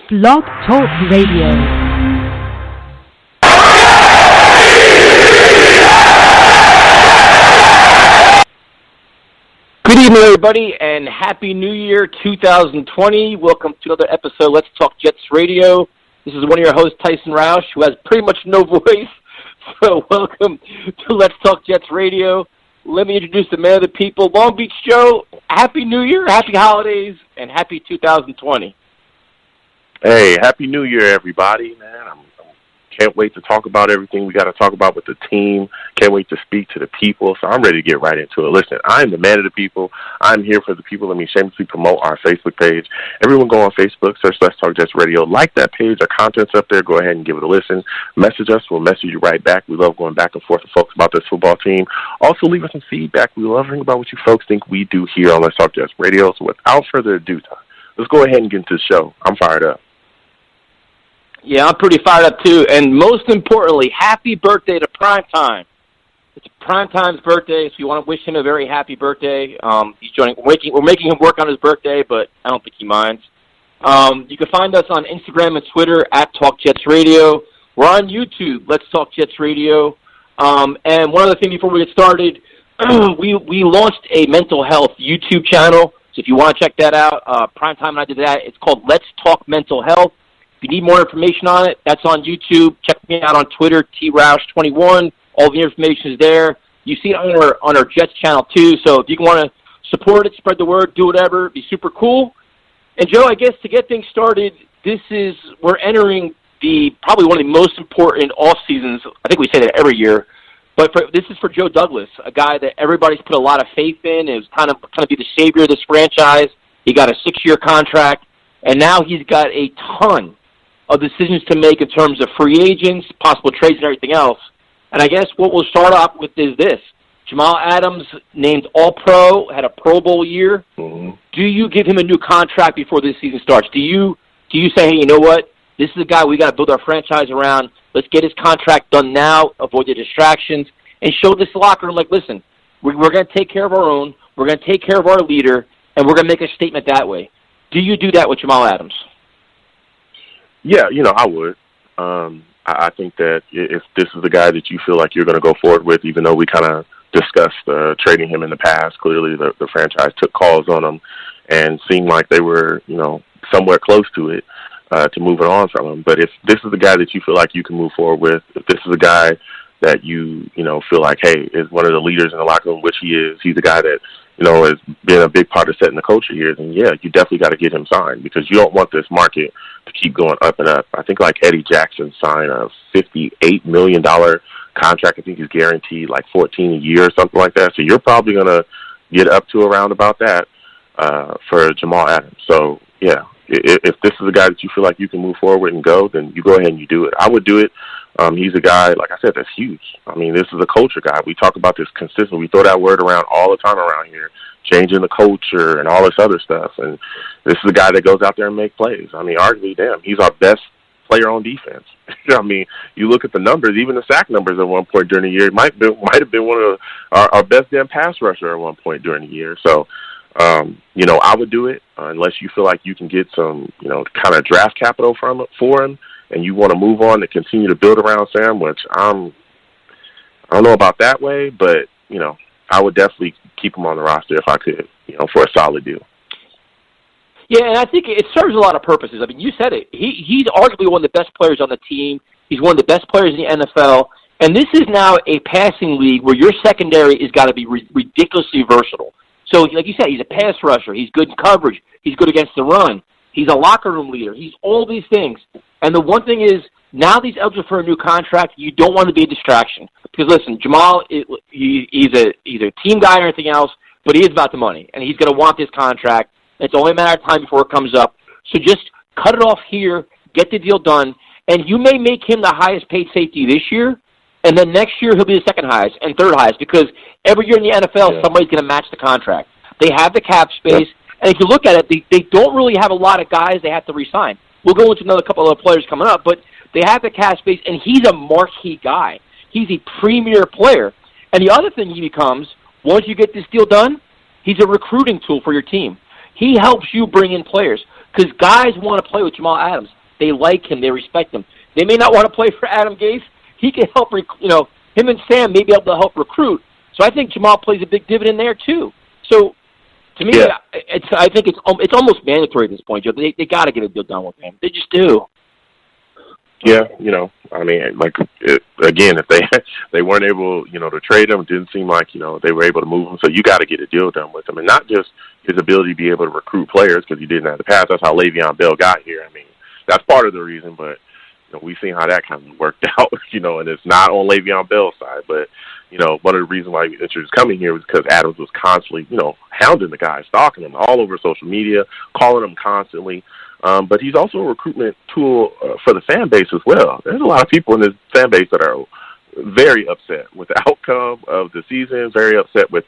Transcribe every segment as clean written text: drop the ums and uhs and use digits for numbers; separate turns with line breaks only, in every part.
Blog Talk Radio.
Good evening, everybody, and Happy New Year 2020. Welcome to another episode of Let's Talk Jets Radio. This is one of your hosts, Tyson Roush, who has pretty much no voice. So welcome to Let's Talk Jets Radio. Let me introduce the man of the people, Long Beach Joe. Happy New Year, happy holidays, and happy 2020.
Hey, Happy New Year, everybody, man. Can't wait to talk about everything we got to talk about with the team. Can't wait to speak to the people. So I'm ready to get right into it. Listen, I'm the man of the people. I'm here for the people. Let me shamelessly promote our Facebook page. Everyone go on Facebook, search Let's Talk Jets Radio. Like that page. Our content's up there. Go ahead and give it a listen. Message us. We'll message you right back. We love going back and forth with folks about this football team. Also, leave us some feedback. We love hearing about what you folks think we do here on Let's Talk Jets Radio. So without further ado, let's go ahead and get into the show. I'm fired up.
Yeah, I'm pretty fired up, too. And most importantly, happy birthday to Primetime. It's Primetime's birthday, so we want to wish him a very happy birthday. He's joining. We're making him work on his birthday, but I don't think he minds. You can find us on Instagram and Twitter at Talk Jets Radio. We're on YouTube, Let's Talk Jets Radio. And one other thing before we get started, we launched a mental health YouTube channel. So if you want to check that out, Primetime and I did that. It's called Let's Talk Mental Health. If you need more information on it, that's on YouTube. Check me out on Twitter, TRoush21. All the information is there. You see it on our Jets channel, too. So if you want to support it, spread the word, do whatever, it'd be super cool. And, Joe, I guess to get things started, we're entering probably one of the most important off seasons. I think we say that every year. But this is for Joe Douglas, a guy that everybody's put a lot of faith in. It was kind of be the savior of this franchise. He got a 6-year contract, and now he's got a ton of decisions to make in terms of free agents, possible trades, and everything else. And I guess what we'll start off with is this. Jamal Adams named All-Pro, had a Pro Bowl year. Mm-hmm. Do you give him a new contract before this season starts? Do you say, hey, you know what? This is the guy we got to build our franchise around. Let's get his contract done now, avoid the distractions, and show this locker room, like, listen, we're going to take care of our own, we're going to take care of our leader, and we're going to make a statement that way. Do you do that with Jamal Adams?
Yeah, I would. I think that if this is the guy that you feel like you're going to go forward with, even though we kind of discussed trading him in the past, clearly the franchise took calls on him and seemed like they were, somewhere close to it to moving on from him. But if this is the guy that you feel like you can move forward with, if this is a guy that you feel like, hey, is one of the leaders in the locker room, which he is, he's a guy that, has been a big part of setting the culture here, then, yeah, you definitely got to get him signed because you don't want this market to keep going up and up. I think, like, Eddie Jackson signed a $58 million contract. I think he's guaranteed, like, $14 a year or something like that. So you're probably going to get up to around about that for Jamal Adams. So, yeah, if this is a guy that you feel like you can move forward and go, then you go ahead and you do it. I would do it. He's a guy, like I said, that's huge. I mean, this is a culture guy. We talk about this consistently. We throw that word around all the time around here, changing the culture and all this other stuff. And this is a guy that goes out there and makes plays. I mean, arguably, he's our best player on defense. I mean, you look at the numbers, even the sack numbers at one point during the year, might have been one of our best damn pass rusher at one point during the year. So, I would do it unless you feel like you can get some, kind of draft capital for him. And you want to move on to continue to build around Sam, which I don't know about that way, but, I would definitely keep him on the roster if I could, for a solid deal.
Yeah, and I think it serves a lot of purposes. I mean, you said it. He's arguably one of the best players on the team. He's one of the best players in the NFL. And this is now a passing league where your secondary has got to be ridiculously versatile. So, like you said, he's a pass rusher. He's good in coverage. He's good against the run. He's a locker room leader. He's all these things. And the one thing is, now that he's eligible for a new contract, you don't want to be a distraction. Because, listen, Jamal, he's a team guy or anything else, but he is about the money. And he's going to want this contract. It's only a matter of time before it comes up. So just cut it off here, get the deal done, and you may make him the highest paid safety this year, and then next year he'll be the second highest and third highest because every year in the NFL, somebody's going to match the contract. They have the cap space. And if you look at it, they don't really have a lot of guys they have to re-sign. We'll go into another couple of other players coming up, but they have the cap space, and he's a marquee guy. He's a premier player. And the other thing he becomes, once you get this deal done, he's a recruiting tool for your team. He helps you bring in players because guys want to play with Jamal Adams. They like him. They respect him. They may not want to play for Adam Gase. He can help, him and Sam may be able to help recruit. So I think Jamal plays a big dividend there too. So to me, I think it's almost mandatory at this point, Joe. They got to get a deal done with him. They just do.
Yeah, again, if they weren't able, to trade him, it didn't seem like, they were able to move him. So you got to get a deal done with him. And not just his ability to be able to recruit players, because he didn't have the past. That's how Le'Veon Bell got here. I mean, that's part of the reason, but we've seen how that kind of worked out, and it's not on Le'Veon Bell's side. But, one of the reasons why he was coming here was because Adams was constantly, hounding the guy, stalking him all over social media, calling him constantly. But he's also a recruitment tool for the fan base as well. There's a lot of people in this fan base that are very upset with the outcome of the season, very upset with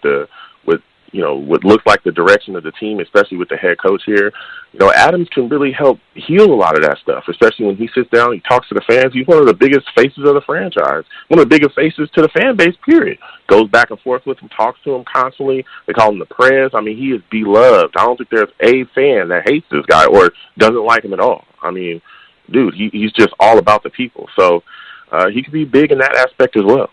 what looks like the direction of the team, especially with the head coach here. Adams can really help heal a lot of that stuff, especially when he sits down, he talks to the fans. He's one of the biggest faces of the franchise, one of the biggest faces to the fan base, period. Goes back and forth with him, talks to him constantly. They call him the Prez. I mean, he is beloved. I don't think there's a fan that hates this guy or doesn't like him at all. I mean, dude, he's just all about the people. So he could be big in that aspect as well.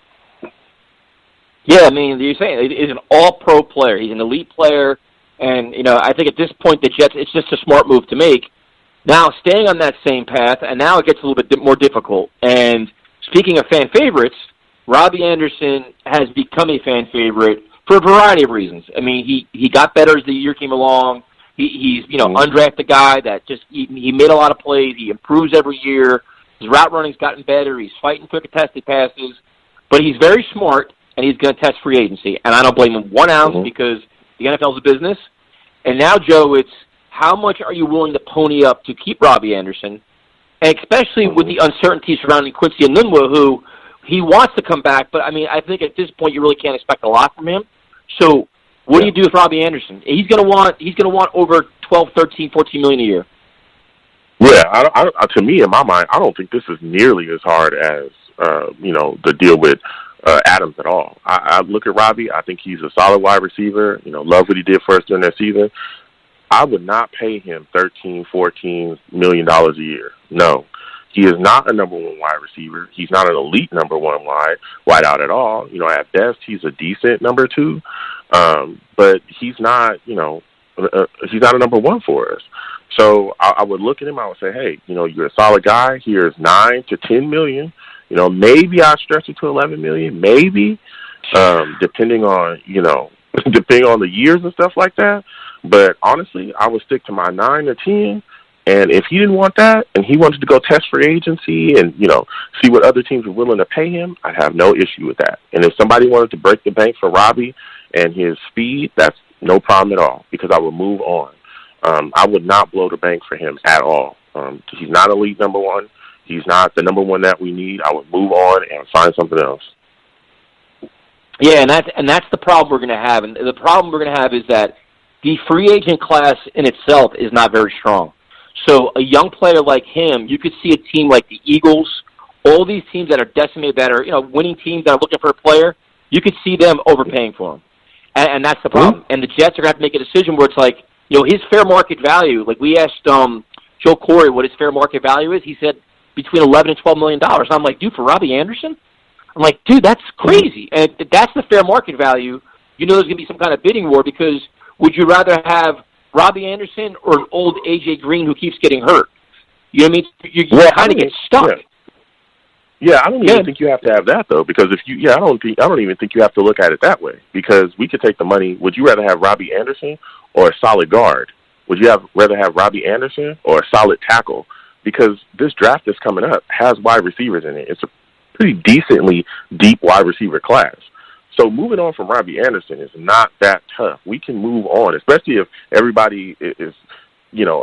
Yeah, I mean, you're saying he's an all-pro player. He's an elite player. And, I think at this point, the Jets, it's just a smart move to make. Now, staying on that same path, and now it gets a little bit more difficult. And speaking of fan favorites, Robbie Anderson has become a fan favorite for a variety of reasons. I mean, he got better as the year came along. He's, undrafted guy that he made a lot of plays. He improves every year. His route running's gotten better. He's fighting for contested passes. But he's very smart, and he's going to test free agency. And I don't blame him 1 ounce because the NFL is a business. And now, Joe, it's how much are you willing to pony up to keep Robbie Anderson, and especially with the uncertainty surrounding Quincy Enunwa, who he wants to come back, but, I mean, I think at this point you really can't expect a lot from him. So what do you do with Robbie Anderson? He's going to want over $12, $13, $14 million a year.
Yeah, to me, in my mind, I don't think this is nearly as hard as, the deal with Adams at all. I look at Robbie. I think he's a solid wide receiver. Love what he did for us during that season. I would not pay him $13, $14 million a year. No. He is not a number one wide receiver. He's not an elite number one wide out at all. At best, he's a decent number two. But he's not, he's not a number one for us. So I would look at him, I would say, hey, you're a solid guy. Here's $9 to $10 million. Maybe I stretch it to $11 million, maybe, depending on the years and stuff like that. But honestly, I would stick to my 9 or 10. And if he didn't want that, and he wanted to go test free agency and see what other teams were willing to pay him, I'd have no issue with that. And if somebody wanted to break the bank for Robbie and his speed, that's no problem at all, because I would move on. I would not blow the bank for him at all. He's not elite number one. He's not the number one that we need. I would move on and find something else.
Yeah, and that's the problem we're going to have. And the problem we're going to have is that the free agent class in itself is not very strong. So a young player like him, you could see a team like the Eagles, all these teams that are decimated, that are winning teams that are looking for a player, you could see them overpaying for him. And that's the problem. Mm-hmm. And the Jets are going to have to make a decision where it's like, his fair market value, like we asked Joe Corey what his fair market value is. He said between $11 and $12 million. And I'm like, dude, for Robbie Anderson? I'm like, dude, that's crazy. And if that's the fair market value, there's going to be some kind of bidding war, because would you rather have Robbie Anderson or an old A.J. Green who keeps getting hurt? You know what I mean? You kind of get stuck.
Yeah, I don't even think you have to have that, though, because I don't even think you have to look at it that way, because we could take the money. Would you rather have Robbie Anderson or a solid guard? Would you rather have Robbie Anderson or a solid tackle? Because this draft that's coming up has wide receivers in it. It's a pretty decently deep wide receiver class. So moving on from Robbie Anderson is not that tough. We can move on, especially if everybody is,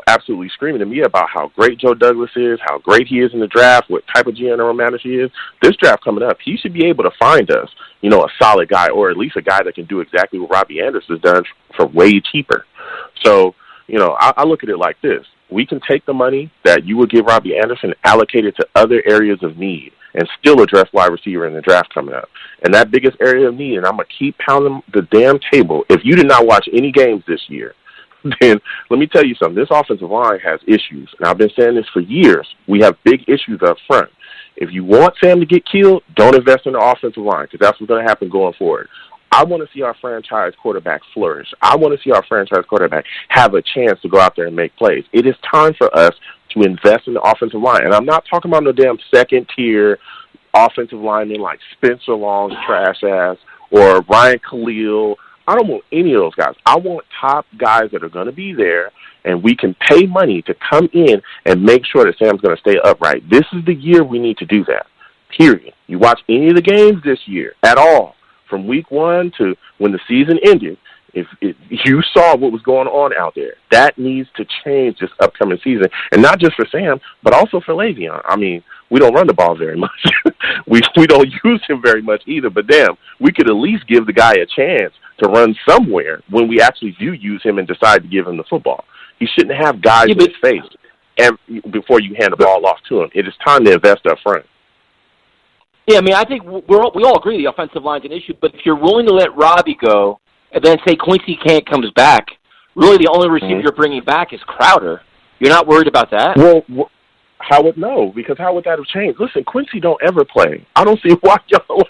absolutely screaming at me about how great Joe Douglas is, how great he is in the draft, what type of general manager he is. This draft coming up, he should be able to find us, a solid guy, or at least a guy that can do exactly what Robbie Anderson has done for way cheaper. So, I look at it like this. We can take the money that you would give Robbie Anderson, allocate it to other areas of need, and still address wide receiver in the draft coming up. And that biggest area of need, and I'm going to keep pounding the damn table. If you did not watch any games this year, then let me tell you something. This offensive line has issues, and I've been saying this for years. We have big issues up front. If you want Sam to get killed, don't invest in the offensive line because that's what's going to happen going forward. I want to see our franchise quarterback flourish. I want to see our franchise quarterback have a chance to go out there and make plays. It is time for us to invest in the offensive line. And I'm not talking about no damn second-tier offensive linemen like Spencer Long's trash ass or Ryan Khalil. I don't want any of those guys. I want top guys that are going to be there, and we can pay money to come in and make sure that Sam's going to stay upright. This is the year we need to do that, period. You watch any of the games this year at all, from week 1 to when the season ended, if you saw what was going on out there, that needs to change this upcoming season, and not just for Sam, but also for Le'Veon. I mean, we don't run the ball very much. we don't use him very much either, but damn, we could at least give the guy a chance to run somewhere when we actually do use him and decide to give him the football. He shouldn't have guys in his face before you hand the ball off to him. It is time to invest up front.
Yeah, I mean, I think we all agree the offensive line's an issue, but if you're willing to let Robbie go and then say Quincy can't comes back, really the only receiver you're bringing back is Crowder. You're not worried about that?
Well, Howard, no, because how would that have changed? Listen, Quincy don't ever play. I don't see why y'all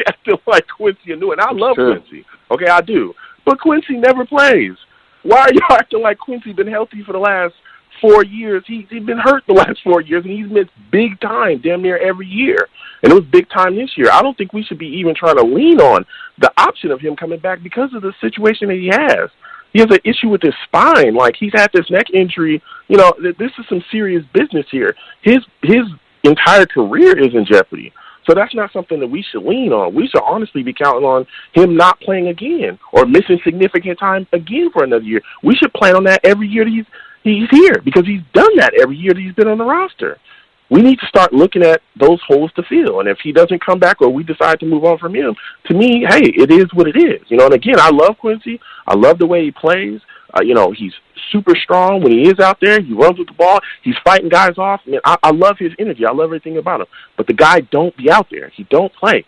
acting like Quincy are new, and I love Quincy. Okay, I do. But Quincy never plays. Why are y'all acting like Quincy been healthy for the last 4 years? He's been hurt the last 4 years, and he's missed big time damn near every year. And it was big time this year. I don't think we should be even trying to lean on the option of him coming back because of the situation that he has. He has an issue with his spine. Like, he's had this neck injury. You know, this is some serious business here. His entire career is in jeopardy. So that's not something that we should lean on. We should honestly be counting on him not playing again or missing significant time again for another year. We should plan on that every year that he's here because he's done that every year that he's been on the roster. We need to start looking at those holes to fill. And if he doesn't come back or we decide to move on from him, to me, hey, it is what it is. You know, and again, I love Quincy. I love the way he plays. He's super strong when he is out there. He runs with the ball. He's fighting guys off. I mean, I love his energy. I love everything about him. But the guy don't be out there. He don't play.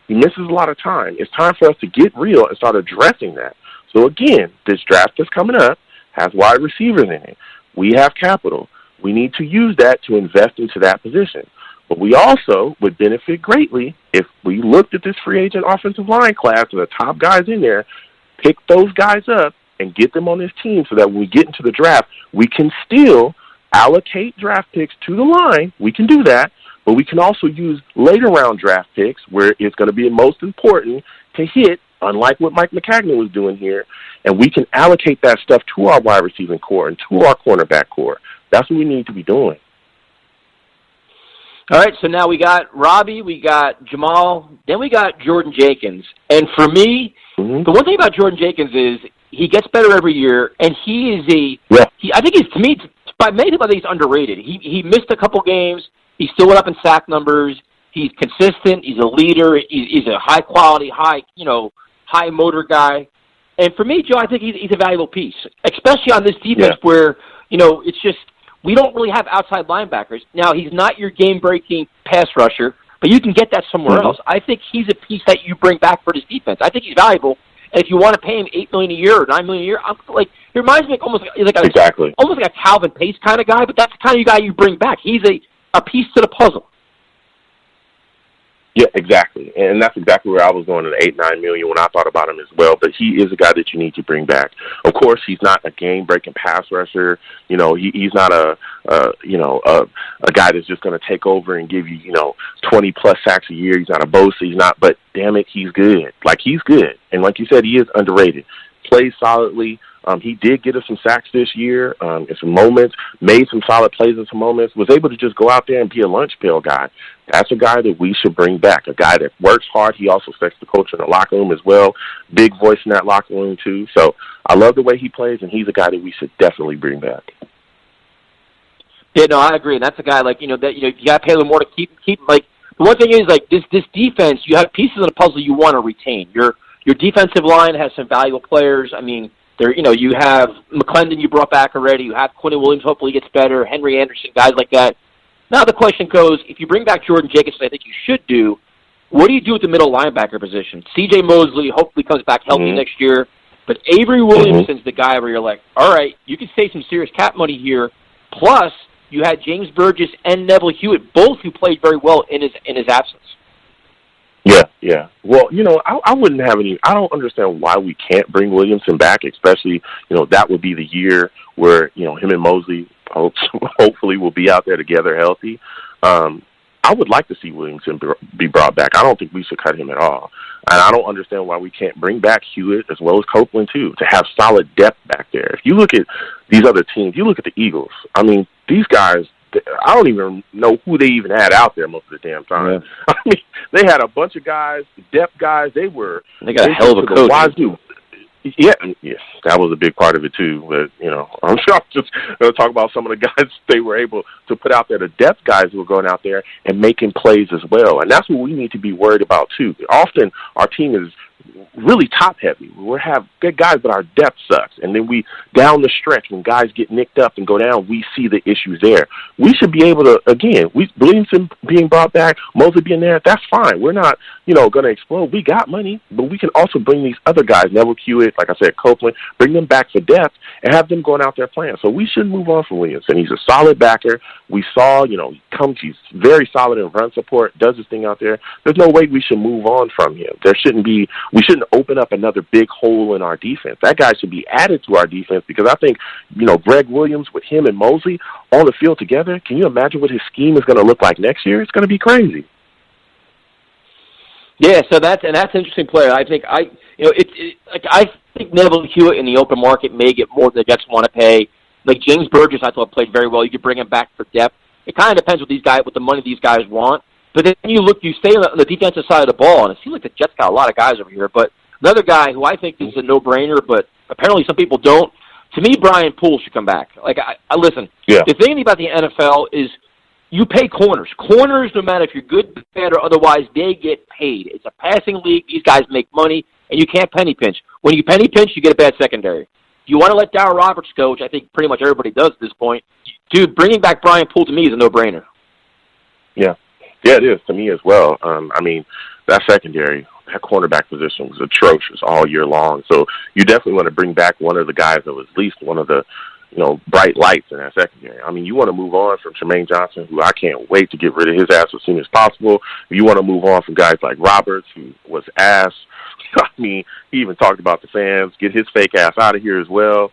He misses a lot of time. It's time for us to get real and start addressing that. So, again, this draft that's coming up has wide receivers in it. We have capital. We need to use that to invest into that position. But we also would benefit greatly if we looked at this free agent offensive line class and the top guys in there, pick those guys up and get them on this team so that when we get into the draft, we can still allocate draft picks to the line. We can do that, but we can also use later round draft picks where it's going to be most important to hit, unlike what Mike McCagnon was doing here, and we can allocate that stuff to our wide receiving core and to our cornerback core. That's what we need to be doing.
All right, so now we got Robbie, we got Jamal, then we got Jordan Jenkins. And for me, the one thing about Jordan Jenkins is he gets better every year, and he is I think he's, to me, by many people, I think he's underrated. He missed a couple games. He still went up in sack numbers. He's consistent. He's a leader. He's a high-quality, high-motor guy. And for me, Joe, I think he's a valuable piece, especially on this defense where, it's just we don't really have outside linebackers. Now, he's not your game-breaking pass rusher, but you can get that somewhere else. I think he's a piece that you bring back for this defense. I think he's valuable. And if you want to pay him $8 million a year or $9 million a year, it reminds me almost like a Calvin Pace kind of guy, but that's the kind of guy you bring back. He's a piece to the puzzle.
Yeah, exactly. And that's exactly where I was going to the $8-9 million when I thought about him as well. But he is a guy that you need to bring back. Of course, he's not a game-breaking pass rusher. He's not a guy that's just going to take over and give you, 20-plus sacks a year. He's not a Bosa. He's not. But, damn it, he's good. He's good. And like you said, he is underrated. Plays solidly. He did get us some sacks this year in some moments, made some solid plays in some moments, was able to just go out there and be a lunch pail guy. That's a guy that we should bring back, a guy that works hard. He also sets the culture in the locker room as well. Big voice in that locker room, too. So I love the way he plays, and he's a guy that we should definitely bring back.
Yeah, no, I agree. And that's a guy, you got to pay a little more to keep the one thing is, this defense, you have pieces of the puzzle you want to retain. Your defensive line has some valuable players. I mean, you have McClendon you brought back already. You have Quinn Williams, hopefully gets better. Henry Anderson, guys like that. Now the question goes, if you bring back Jordan Jenkins, I think you should do, what do you do with the middle linebacker position? C.J. Mosley hopefully comes back healthy next year. But Avery Williamson's the guy where you're like, all right, you can save some serious cap money here. Plus, you had James Burgess and Neville Hewitt, both who played very well in his absence.
Yeah. Well, I wouldn't have any. I don't understand why we can't bring Williamson back, especially, that would be the year where, him and Mosley hopefully will be out there together healthy. I would like to see Williamson be brought back. I don't think we should cut him at all. And I don't understand why we can't bring back Hewitt as well as Copeland, too, to have solid depth back there. If you look at these other teams, you look at the Eagles. I mean, these guys, I don't even know who they even had out there most of the damn time. Yeah. I mean, they had a bunch of guys, depth guys. They
got a hell of a coach.
Yeah, that was a big part of it too. But I'm sure I'm just going to talk about some of the guys they were able to put out there. The depth guys who were going out there and making plays as well, and that's what we need to be worried about too. Often our team is really top heavy. We have good guys, but our depth sucks. And then we down the stretch when guys get nicked up and go down, we see the issues there. We should be able to Williamson being brought back, Mosley being there. That's fine. We're not going to explode. We got money, but we can also bring these other guys, Neville Hewitt, like I said, Copeland, bring them back for depth and have them going out there playing. So we should move on from Williamson. He's a solid backer. We saw, he's very solid in run support, does his thing out there. There's no way we should move on from him. We shouldn't open up another big hole in our defense. That guy should be added to our defense because I think, Greg Williams with him and Mosley on the field together, can you imagine what his scheme is going to look like next year? It's going to be crazy.
Yeah, so that's an interesting player. I think I think Neville Hewitt in the open market may get more than the Jets want to pay. Like James Burgess, I thought played very well. You could bring him back for depth. It kind of depends what the money these guys want. But then you stay on the defensive side of the ball, and it seems like the Jets got a lot of guys over here. But another guy who I think is a no-brainer, but apparently some people don't. To me, Brian Poole should come back. Like I listen.
Yeah.
The thing about the NFL is you pay corners. Corners, no matter if you're good, bad, or otherwise, they get paid. It's a passing league. These guys make money, and you can't penny pinch. When you penny pinch, you get a bad secondary. If you want to let Darryl Roberts go, which I think pretty much everybody does at this point, dude, bringing back Brian Poole to me is a no-brainer.
Yeah. Yeah, it is to me as well. That secondary, that cornerback position was atrocious all year long. So you definitely want to bring back one of the guys that was at least one of the, bright lights in that secondary. I mean, you want to move on from Tremaine Johnson, who I can't wait to get rid of his ass as soon as possible. You want to move on from guys like Roberts, who was ass. I mean, he even talked about the fans, get his fake ass out of here as well.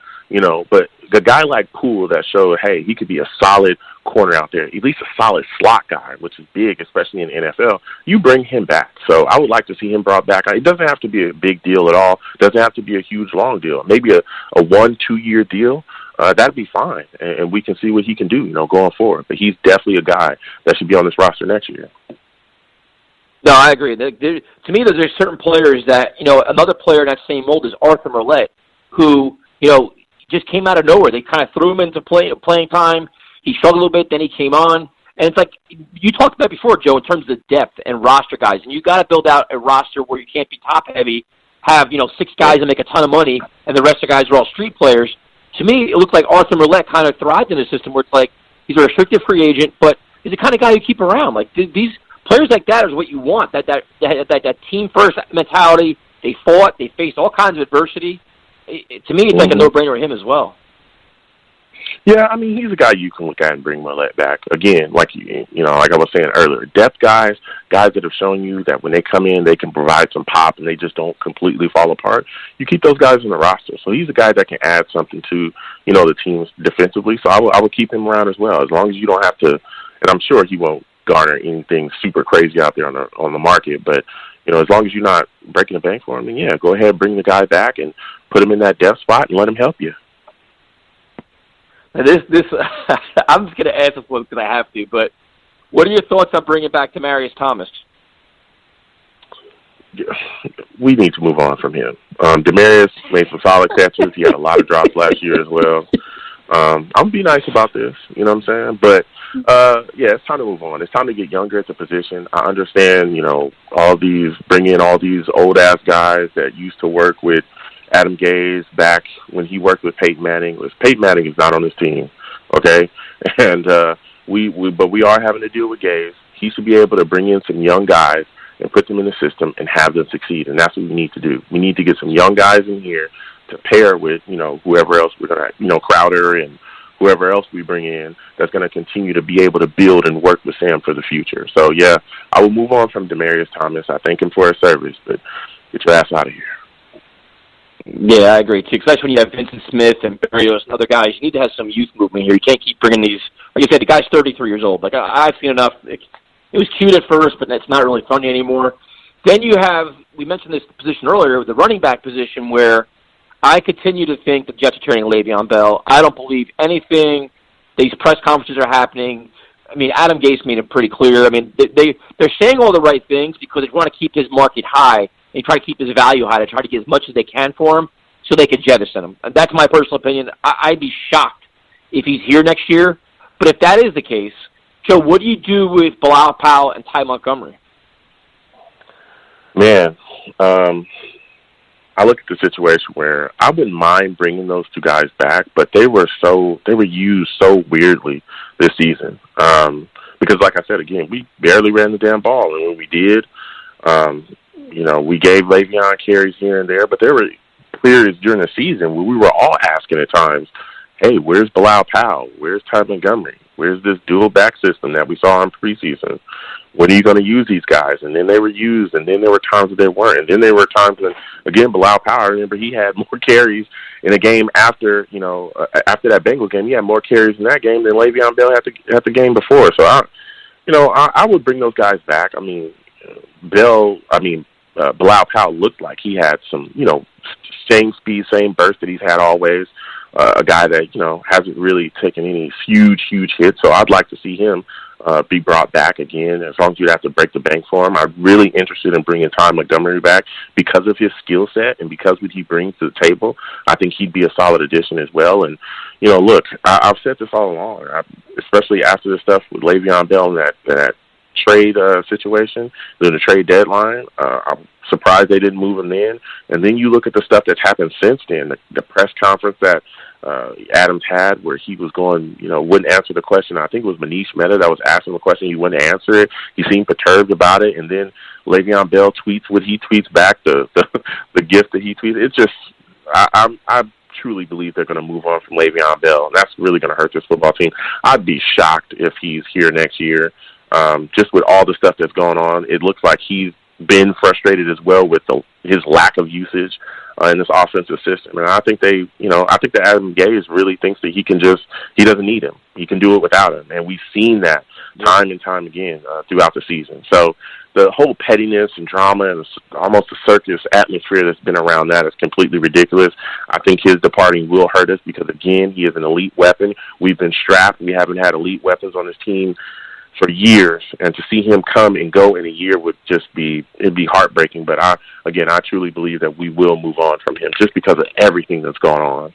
But the guy like Poole that showed, hey, he could be a solid corner out there, at least a solid slot guy, which is big, especially in the NFL, you bring him back. So I would like to see him brought back. It doesn't have to be a big deal at all. It doesn't have to be a huge, long deal. Maybe a 1-2 year deal. That'd be fine, and we can see what he can do, going forward. But he's definitely a guy that should be on this roster next year.
No, I agree. To me, there's certain players that, another player in that same mold is Arthur Merlette, who, just came out of nowhere. They kind of threw him into playing time. He struggled a little bit, then he came on. And it's like, you talked about before, Joe, in terms of the depth and roster guys. And you got to build out a roster where you can't be top-heavy, have, 6 guys that make a ton of money, and the rest of the guys are all street players. To me, it looked like Arthur Merlette kind of thrived in a system where it's like, he's a restricted free agent, but he's the kind of guy you keep around. Like, these players like that is what you want, that team-first mentality. They fought. They faced all kinds of adversity. To me, it's like a no-brainer with him as well.
Yeah, I mean, he's a guy you can look at and bring Merlette back. Again, like like I was saying earlier, depth guys that have shown you that when they come in, they can provide some pop and they just don't completely fall apart. You keep those guys in the roster. So he's a guy that can add something to, the teams defensively. So I would keep him around as well, as long as you don't have to, and I'm sure he won't garner anything super crazy out there on the market, but as long as you're not breaking the bank for him, then yeah, go ahead, bring the guy back and put him in that depth spot and let him help you.
Now this I'm just going to ask this one because I have to, but what are your thoughts on bringing back Demaryius Thomas?
We need to move on from him. Demaryius made some solid catches. He had a lot of drops last year as well. I'm going to be nice about this, you know what I'm saying? But, yeah, it's time to move on. It's time to get younger at the position. I understand, bring in all these old-ass guys that used to work with Adam Gase back when he worked with Peyton Manning. Peyton Manning is not on this team, okay? And but we are having to deal with Gase. He should be able to bring in some young guys and put them in the system and have them succeed, and that's what we need to do. We need to get some young guys in here to pair with, whoever else we're going to, Crowder and whoever else we bring in that's going to continue to be able to build and work with Sam for the future. So, yeah, I will move on from Demaryius Thomas. I thank him for his service, but get your ass out of here.
Yeah, I agree, too, especially when you have Vincent Smith and Berrios and other guys. You need to have some youth movement here. You can't keep bringing these. Like I said, the guy's 33 years old. Like, I've seen enough. It was cute at first, but it's not really funny anymore. Then you have, we mentioned this position earlier, the running back position, where I continue to think the Jets are turning Le'Veon Bell. I don't believe anything. These press conferences are happening. I mean, Adam Gase made it pretty clear. I mean, they're saying all the right things because they want to keep his market high and try to keep his value high to try to get as much as they can for him so they can jettison him. That's my personal opinion. I'd be shocked if he's here next year. But if that is the case, Joe, what do you do with Bilal Powell and Ty Montgomery?
Man, I look at the situation where I wouldn't mind bringing those two guys back, but they were used so weirdly this season. Because, like I said, again, we barely ran the damn ball, and when we did, we gave Le'Veon carries here and there, but there were periods during the season where we were all asking at times, hey, where's Bilal Powell? Where's Ty Montgomery? Where's this dual back system that we saw in preseason? When are you going to use these guys? And then they were used, and then there were times that they weren't. And then there were times when, again, Bilal Powell, I remember he had more carries in a game after that Bengals game. He had more carries in that game than Le'Veon Bell had the game before. So, I would bring those guys back. I mean, Bilal Powell looked like he had some, same speed, same burst that he's had always. A guy that, hasn't really taken any huge hits. So I'd like to see him be brought back again, as long as you'd have to break the bank for him. I'm really interested in bringing Ty Montgomery back because of his skill set and because what he brings to the table. I think he'd be a solid addition as well. And, look, I've said this all along, especially after the stuff with Le'Veon Bell and that trade situation, the trade deadline. I'm surprised they didn't move him then. And then you look at the stuff that's happened since then, the press conference that Adams had where he was going, wouldn't answer the question. I think it was Manish Mehta that was asking the question. He wouldn't answer it. He seemed perturbed about it. And then Le'Veon Bell tweets what he tweets back, the gift that he tweets. It's just, I truly believe they're going to move on from Le'Veon Bell, and that's really going to hurt this football team. I'd be shocked if he's here next year. Just with all the stuff that's going on, it looks like he's been frustrated as well with his lack of usage in this offensive system. And I think that Adam Gase really thinks that he doesn't need him. He can do it without him. And we've seen that time and time again throughout the season. So the whole pettiness and drama and almost a circus atmosphere that's been around that is completely ridiculous. I think his departing will hurt us because, again, he is an elite weapon. We've been strapped. We haven't had elite weapons on this team for years, and to see him come and go in a year would just be heartbreaking. But I truly believe that we will move on from him just because of everything that's going on.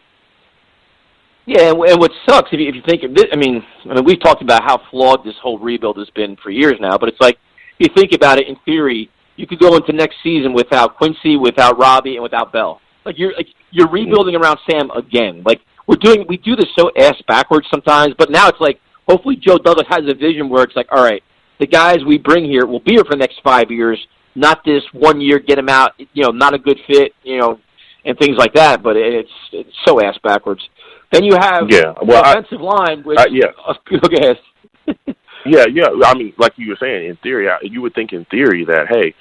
Yeah, and what sucks, if you think of this, I mean, we've talked about how flawed this whole rebuild has been for years now, but it's like, if you think about it, in theory, you could go into next season without Quincy, without Robbie, and without Bell. You're rebuilding around Sam again. Like, we do this so ass backwards sometimes, but now it's like, hopefully Joe Douglas has a vision where it's like, all right, the guys we bring here will be here for the next 5 years, not this 1 year, get them out, not a good fit, and things like that. But it's so ass backwards. Then you have the offensive line. Which, okay.
Yeah. I mean, like you were saying, in theory, you would think in theory that, hey,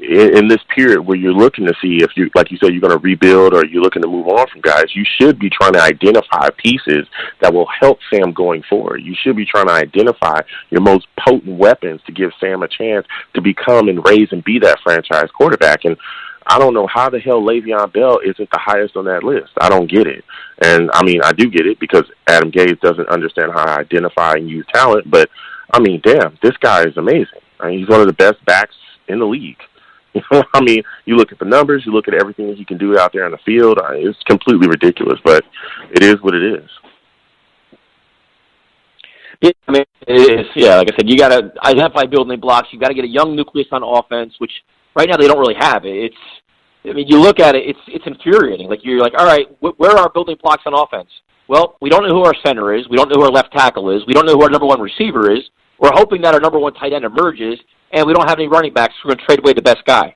in this period where you're looking to see if you, like you said, you're going to rebuild or you're looking to move on from guys, you should be trying to identify pieces that will help Sam going forward. You should be trying to identify your most potent weapons to give Sam a chance to become and raise and be that franchise quarterback. And I don't know how the hell Le'Veon Bell isn't the highest on that list. I don't get it. And, I mean, I do get it because Adam Gase doesn't understand how to identify and use talent. But, I mean, damn, this guy is amazing. I mean, he's one of the best backs in the league. I mean, you look at the numbers, you look at everything that he can do out there on the field. It's completely ridiculous, but it is what it is.
Yeah, I mean, it is. Yeah, like I said, you got to identify building blocks. You got to get a young nucleus on offense, which right now they don't really have it. You look at it, it's infuriating. Like, you're like, all right, where are our building blocks on offense? Well, we don't know who our center is. We don't know who our left tackle is. We don't know who our number one receiver is. We're hoping that our number one tight end emerges, and we don't have any running backs. So we're going to trade away the best guy.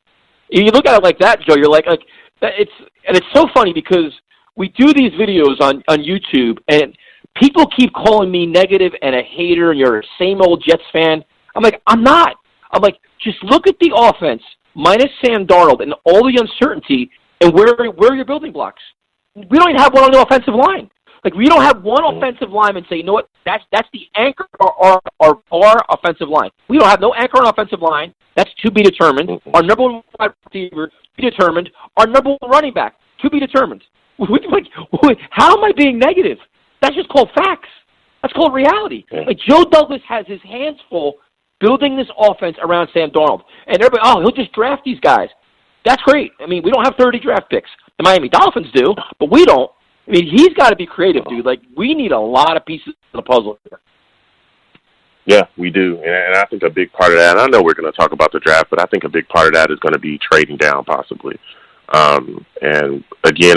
You look at it like that, Joe. You're like it's so funny because we do these videos on YouTube, and people keep calling me negative and a hater, and you're a same old Jets fan. I'm like, I'm not. I'm like, just look at the offense minus Sam Darnold and all the uncertainty, and where are your building blocks? We don't even have one on the offensive line. Like, we don't have one offensive lineman say, you know what, that's the anchor of our offensive line. We don't have no anchor on offensive line. That's to be determined. Our number one wide receiver, to be determined. Our number one running back, to be determined. Like, how am I being negative? That's just called facts. That's called reality. Like, Joe Douglas has his hands full building this offense around Sam Darnold. And everybody, he'll just draft these guys. That's great. I mean, we don't have 30 draft picks. The Miami Dolphins do, but we don't. I mean, he's got to be creative, dude. Like, we need a lot of pieces of the puzzle here.
Yeah, we do. And I think a big part of that, and I know we're going to talk about the draft, but I think a big part of that is going to be trading down possibly. And, again,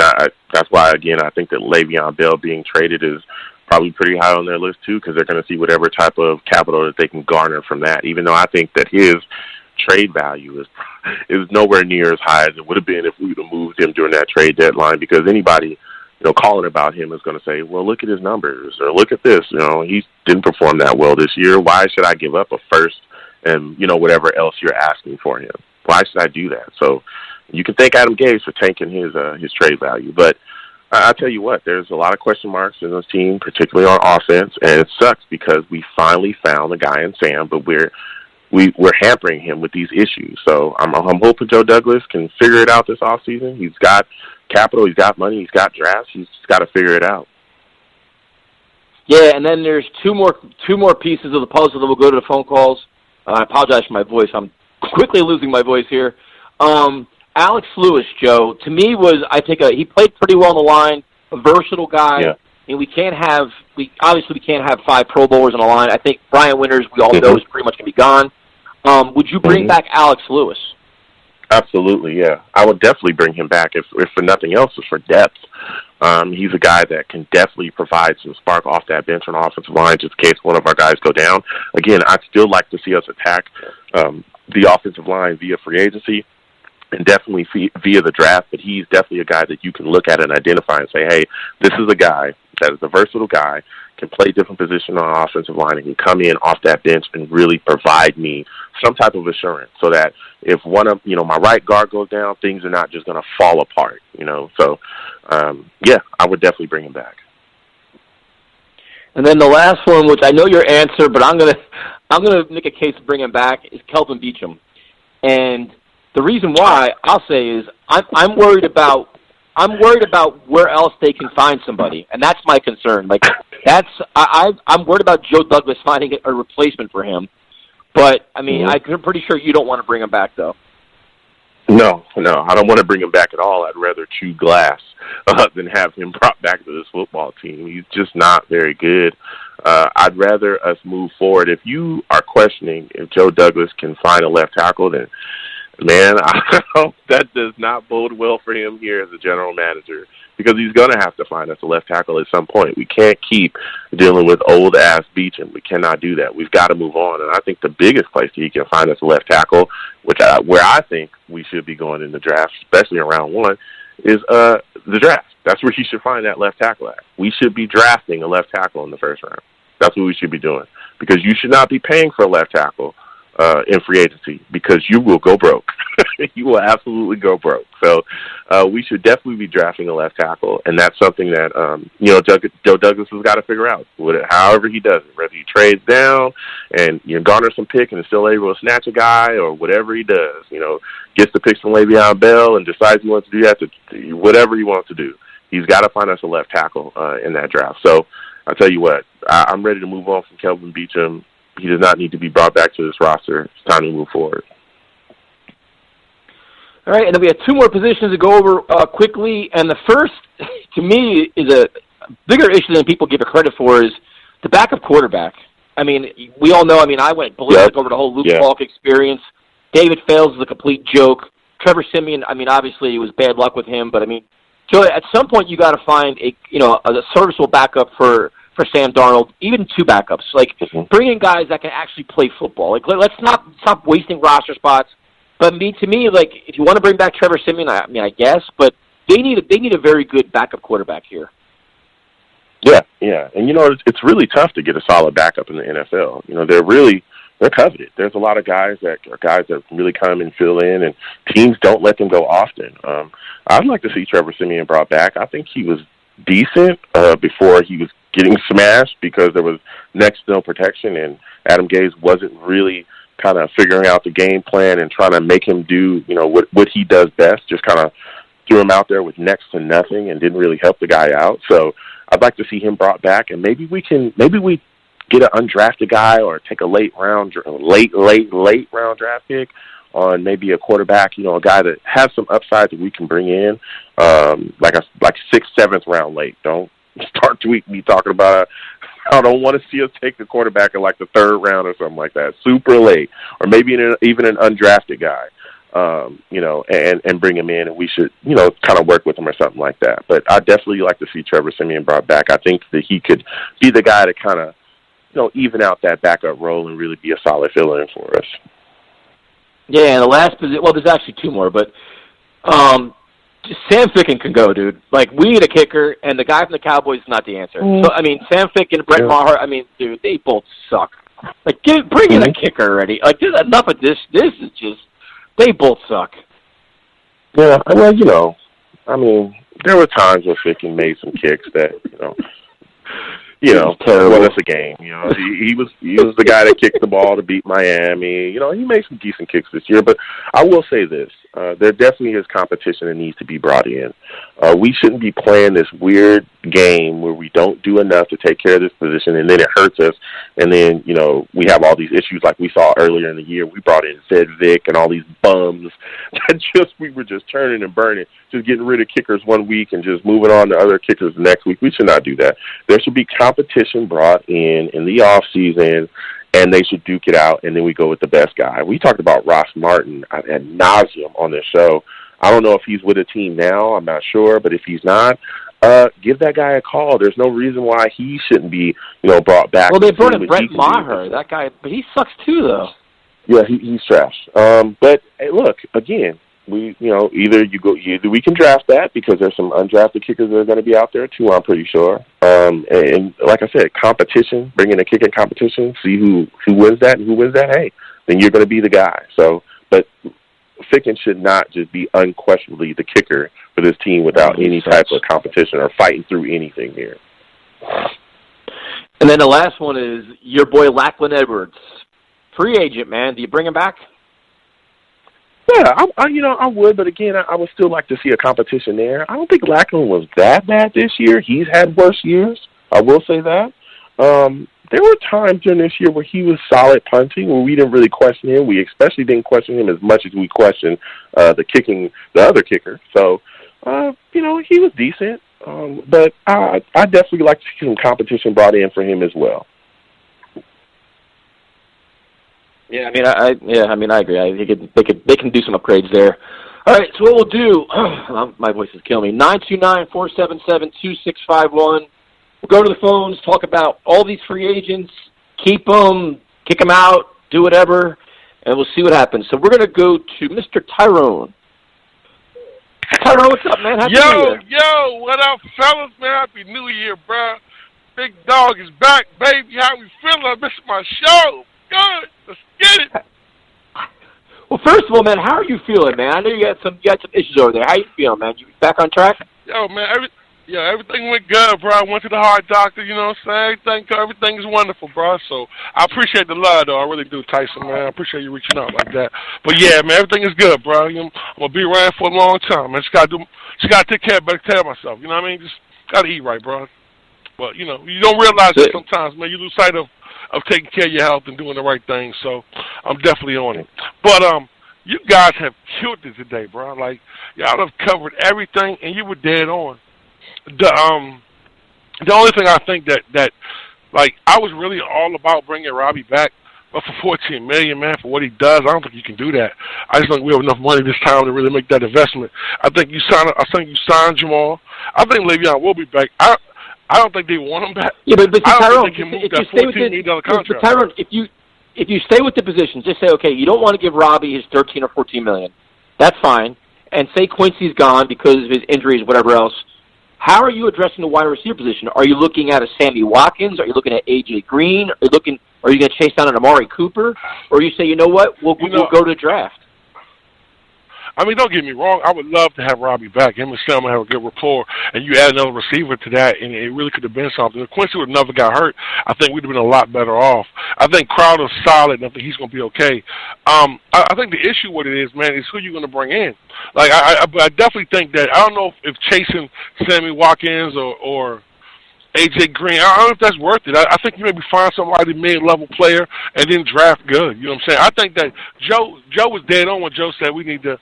that's why, I think that Le'Veon Bell being traded is probably pretty high on their list, too, because they're going to see whatever type of capital that they can garner from that, even though I think that his trade value is nowhere near as high as it would have been if we would have moved him during that trade deadline, because anybody calling about him is going to say, well, look at his numbers, or look at this. He didn't perform that well this year. Why should I give up a first and, whatever else you're asking for him? Why should I do that? So you can thank Adam Gase for tanking his trade value. But I tell you what, there's a lot of question marks in this team, particularly on offense, and it sucks because we finally found a guy in Sam, but we're hampering him with these issues. So I'm hoping Joe Douglas can figure it out this offseason. He's got capital, he's got money, he's got drafts. He's just got to figure it out.
Yeah, and then there's two more pieces of the puzzle that will go to the phone calls. I apologize for my voice. I'm quickly losing my voice here. Alex Lewis, Joe, to me he played pretty well on the line, a versatile guy. Yeah. And we can't have 5 Pro Bowlers on the line. I think Brian Winters, we all know, is pretty much going to be gone. Would you bring back Alex Lewis?
Absolutely, yeah. I would definitely bring him back if for nothing else, is for depth. He's a guy that can definitely provide some spark off that bench on the offensive line just in case one of our guys go down. Again, I'd still like to see us attack the offensive line via free agency and definitely via the draft, but he's definitely a guy that you can look at and identify and say, hey, this is a guy that is a versatile guy, can play different positions on the offensive line, and can come in off that bench and really provide me some type of assurance so that if one of, my right guard goes down, things are not just going to fall apart, So, yeah, I would definitely bring him back.
And then the last one, which I know your answer, but I'm gonna make a case to bring him back, is Kelvin Beachum. And the reason why I'll say is I'm worried about where else they can find somebody, and that's my concern. Like I'm worried about Joe Douglas finding a replacement for him. But I mean, I'm pretty sure you don't want to bring him back, though.
No, I don't want to bring him back at all. I'd rather chew glass than have him brought back to this football team. He's just not very good. I'd rather us move forward. If you are questioning if Joe Douglas can find a left tackle, then man, that does not bode well for him here as a general manager, because he's going to have to find us a left tackle at some point. We can't keep dealing with old-ass Beachum. We cannot do that. We've got to move on, and I think the biggest place he can find us a left tackle, where I think we should be going in the draft, especially in round 1, is the draft. That's where he should find that left tackle at. We should be drafting a left tackle in the first round. That's what we should be doing, because you should not be paying for a left tackle in free agency, because you will go broke. You will absolutely go broke. So we should definitely be drafting a left tackle, and that's something that Joe Douglas has got to figure out. However he does it, whether he trades down and garner some pick and is still able to snatch a guy, or whatever he does, gets the picks from Le'Veon Bell and decides he wants to do that, whatever he wants to do. He's got to find us a left tackle in that draft. So I'll tell you what, I'm ready to move on from Kelvin Beachum. He does not need to be brought back to this roster. It's time to move forward.
All right, and then we have 2 more positions to go over quickly. And the first, to me, is a bigger issue than people give it credit for, is the backup quarterback. I mean, we all know, I went ballistic over the whole Luke Falk experience. David Fales is a complete joke. Trevor Siemian, obviously it was bad luck with him, but Joe, at some point you got to find a serviceable backup for Sam Darnold, even 2 backups. Like, bring in guys that can actually play football. Like, let's not stop wasting roster spots. But to me, like, if you want to bring back Trevor Siemian, I guess, but they need a very good backup quarterback here.
Yeah. And, it's really tough to get a solid backup in the NFL. They're coveted. There's a lot of guys that really come and fill in, and teams don't let them go often. I'd like to see Trevor Siemian brought back. I think he was decent before he was getting smashed because there was next to no protection, and Adam Gase wasn't really kind of figuring out the game plan and trying to make him do, what he does best, just kind of threw him out there with next to nothing and didn't really help the guy out. So I'd like to see him brought back, and maybe we get an undrafted guy or take a late round draft pick on maybe a quarterback, a guy that has some upside that we can bring in, like 6th, 7th round late. Don't start tweeting me talking about I don't want to see us take the quarterback in like the 3rd round or something like that, super late, or maybe even an undrafted guy, and bring him in, and we should, kind of work with him or something like that. But I definitely like to see Trevor Siemian brought back. I think that he could be the guy to kind of, even out that backup role and really be a solid fill-in for us.
Yeah, and the last position, well, there's actually 2 more, but Sam Ficken can go, dude. Like, we need a kicker, and the guy from the Cowboys is not the answer. So, Sam Ficken, Brett Maher, dude, they both suck. Like, bring in a kicker already. Like, there's enough of this. This is just, they both suck.
Yeah, there were times where Ficken made some kicks that, won us a game. He was the guy that kicked the ball to beat Miami. He made some decent kicks this year. But I will say this: there definitely is competition that needs to be brought in. We shouldn't be playing this weird game where we don't do enough to take care of this position, and then it hurts us. And then we have all these issues like we saw earlier in the year. We brought in Zed Vick and all these bums that we were just turning and burning, just getting rid of kickers one week and just moving on to other kickers the next week. We should not do that. There should be competition brought in the off season, and they should duke it out, and then we go with the best guy. We talked about Ross Martin ad nauseum on this show. I don't know if he's with a team now. I'm not sure, but if he's not, give that guy a call. There's no reason why he shouldn't be, brought back.
Well, they brought in Brett Maher, that guy, but he sucks too, though.
Yeah, he's trash. But hey, look, again, we either we can draft that because there's some undrafted kickers that are going to be out there too. I'm pretty sure. And like I said, competition, bring in a kicking competition, see who wins that and who wins that. Hey, then you're going to be the guy. So, but Ficken should not just be unquestionably the kicker for this team without any type of competition or fighting through anything here.
And then the last one is your boy Lachlan Edwards, free agent, man. Do you bring him back?
Yeah, I would, but again, I would still like to see a competition there. I don't think Lachlan was that bad this year. He's had worse years. I will say that. There were times during this year where he was solid punting, where we didn't really question him. We especially didn't question him as much as we questioned the other kicker. So, he was decent. But I definitely like to see some competition brought in for him as well.
Yeah, I agree. They can do some upgrades there. All right, so what we'll do, my voice is killing me, 929-477-2651. We'll go to the phones, talk about all these free agents, keep them, kick them out, do whatever, and we'll see what happens. So we're going to go to Mr. Tyrone. Tyrone, what's up, man? Happy New Year.
Yo, what up, fellas, man? Happy New Year, bro. Big Dog is back, baby. How we feeling? I missed my show. Good. Let's get it.
Well, first of all, man, how are you feeling, man? I know you got some issues over there. How you feeling, man? You back on track?
Yo, man, everything went good, bro. I went to the heart doctor, you know what I'm saying? Everything is wonderful, bro. So I appreciate the love, though. I really do, Tyson, man. I appreciate you reaching out like that. But yeah, man, everything is good, bro. I'm gonna be around for a long time, man. Just gotta take care of myself. You know what I mean? Just gotta eat right, bro. But you don't realize it sometimes, man. You lose sight of taking care of your health and doing the right thing. So I'm definitely on it. But you guys have killed it today, bro. Like y'all have covered everything, and you were dead on. The only thing I think that like I was really all about bringing Robbie back, but for $14 million, man, for what he does, I don't think you can do that. I just think we have enough money this time to really make that investment. I think you signed Jamal. I think Le'Veon will be back. I don't think they want him back.
Yeah, but Tyrone,
if you stay within,
contract. But Tyrone, if if you stay with the position, just say, okay, you don't want to give Robbie his $13 or $14 million. That's fine. And say Quincy's gone because of his injuries, whatever else. How are you addressing the wide receiver position? Are you looking at a Sammy Watkins? Are you looking at A.J. Green? Are you going to chase down an Amari Cooper? Or you say, you know what, we'll go to the draft?
I mean, don't get me wrong. I would love to have Robbie back. Him and Selma have a good rapport, and you add another receiver to that, and it really could have been something. If Quincy would have never got hurt, I think we'd have been a lot better off. I think Crowder's solid, and I think he's going to be okay. I think the issue with it is, man, is who you're going to bring in. Like, I definitely think that, I don't know if chasing Sammy Watkins or A.J. Green, I don't know if that's worth it. I think you maybe find somebody mid-level player and then draft good. You know what I'm saying? I think that Joe was dead on when Joe said we need to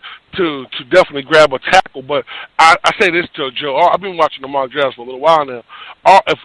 definitely grab a tackle. But I say this to Joe. I've been watching the mock drafts for a little while now. If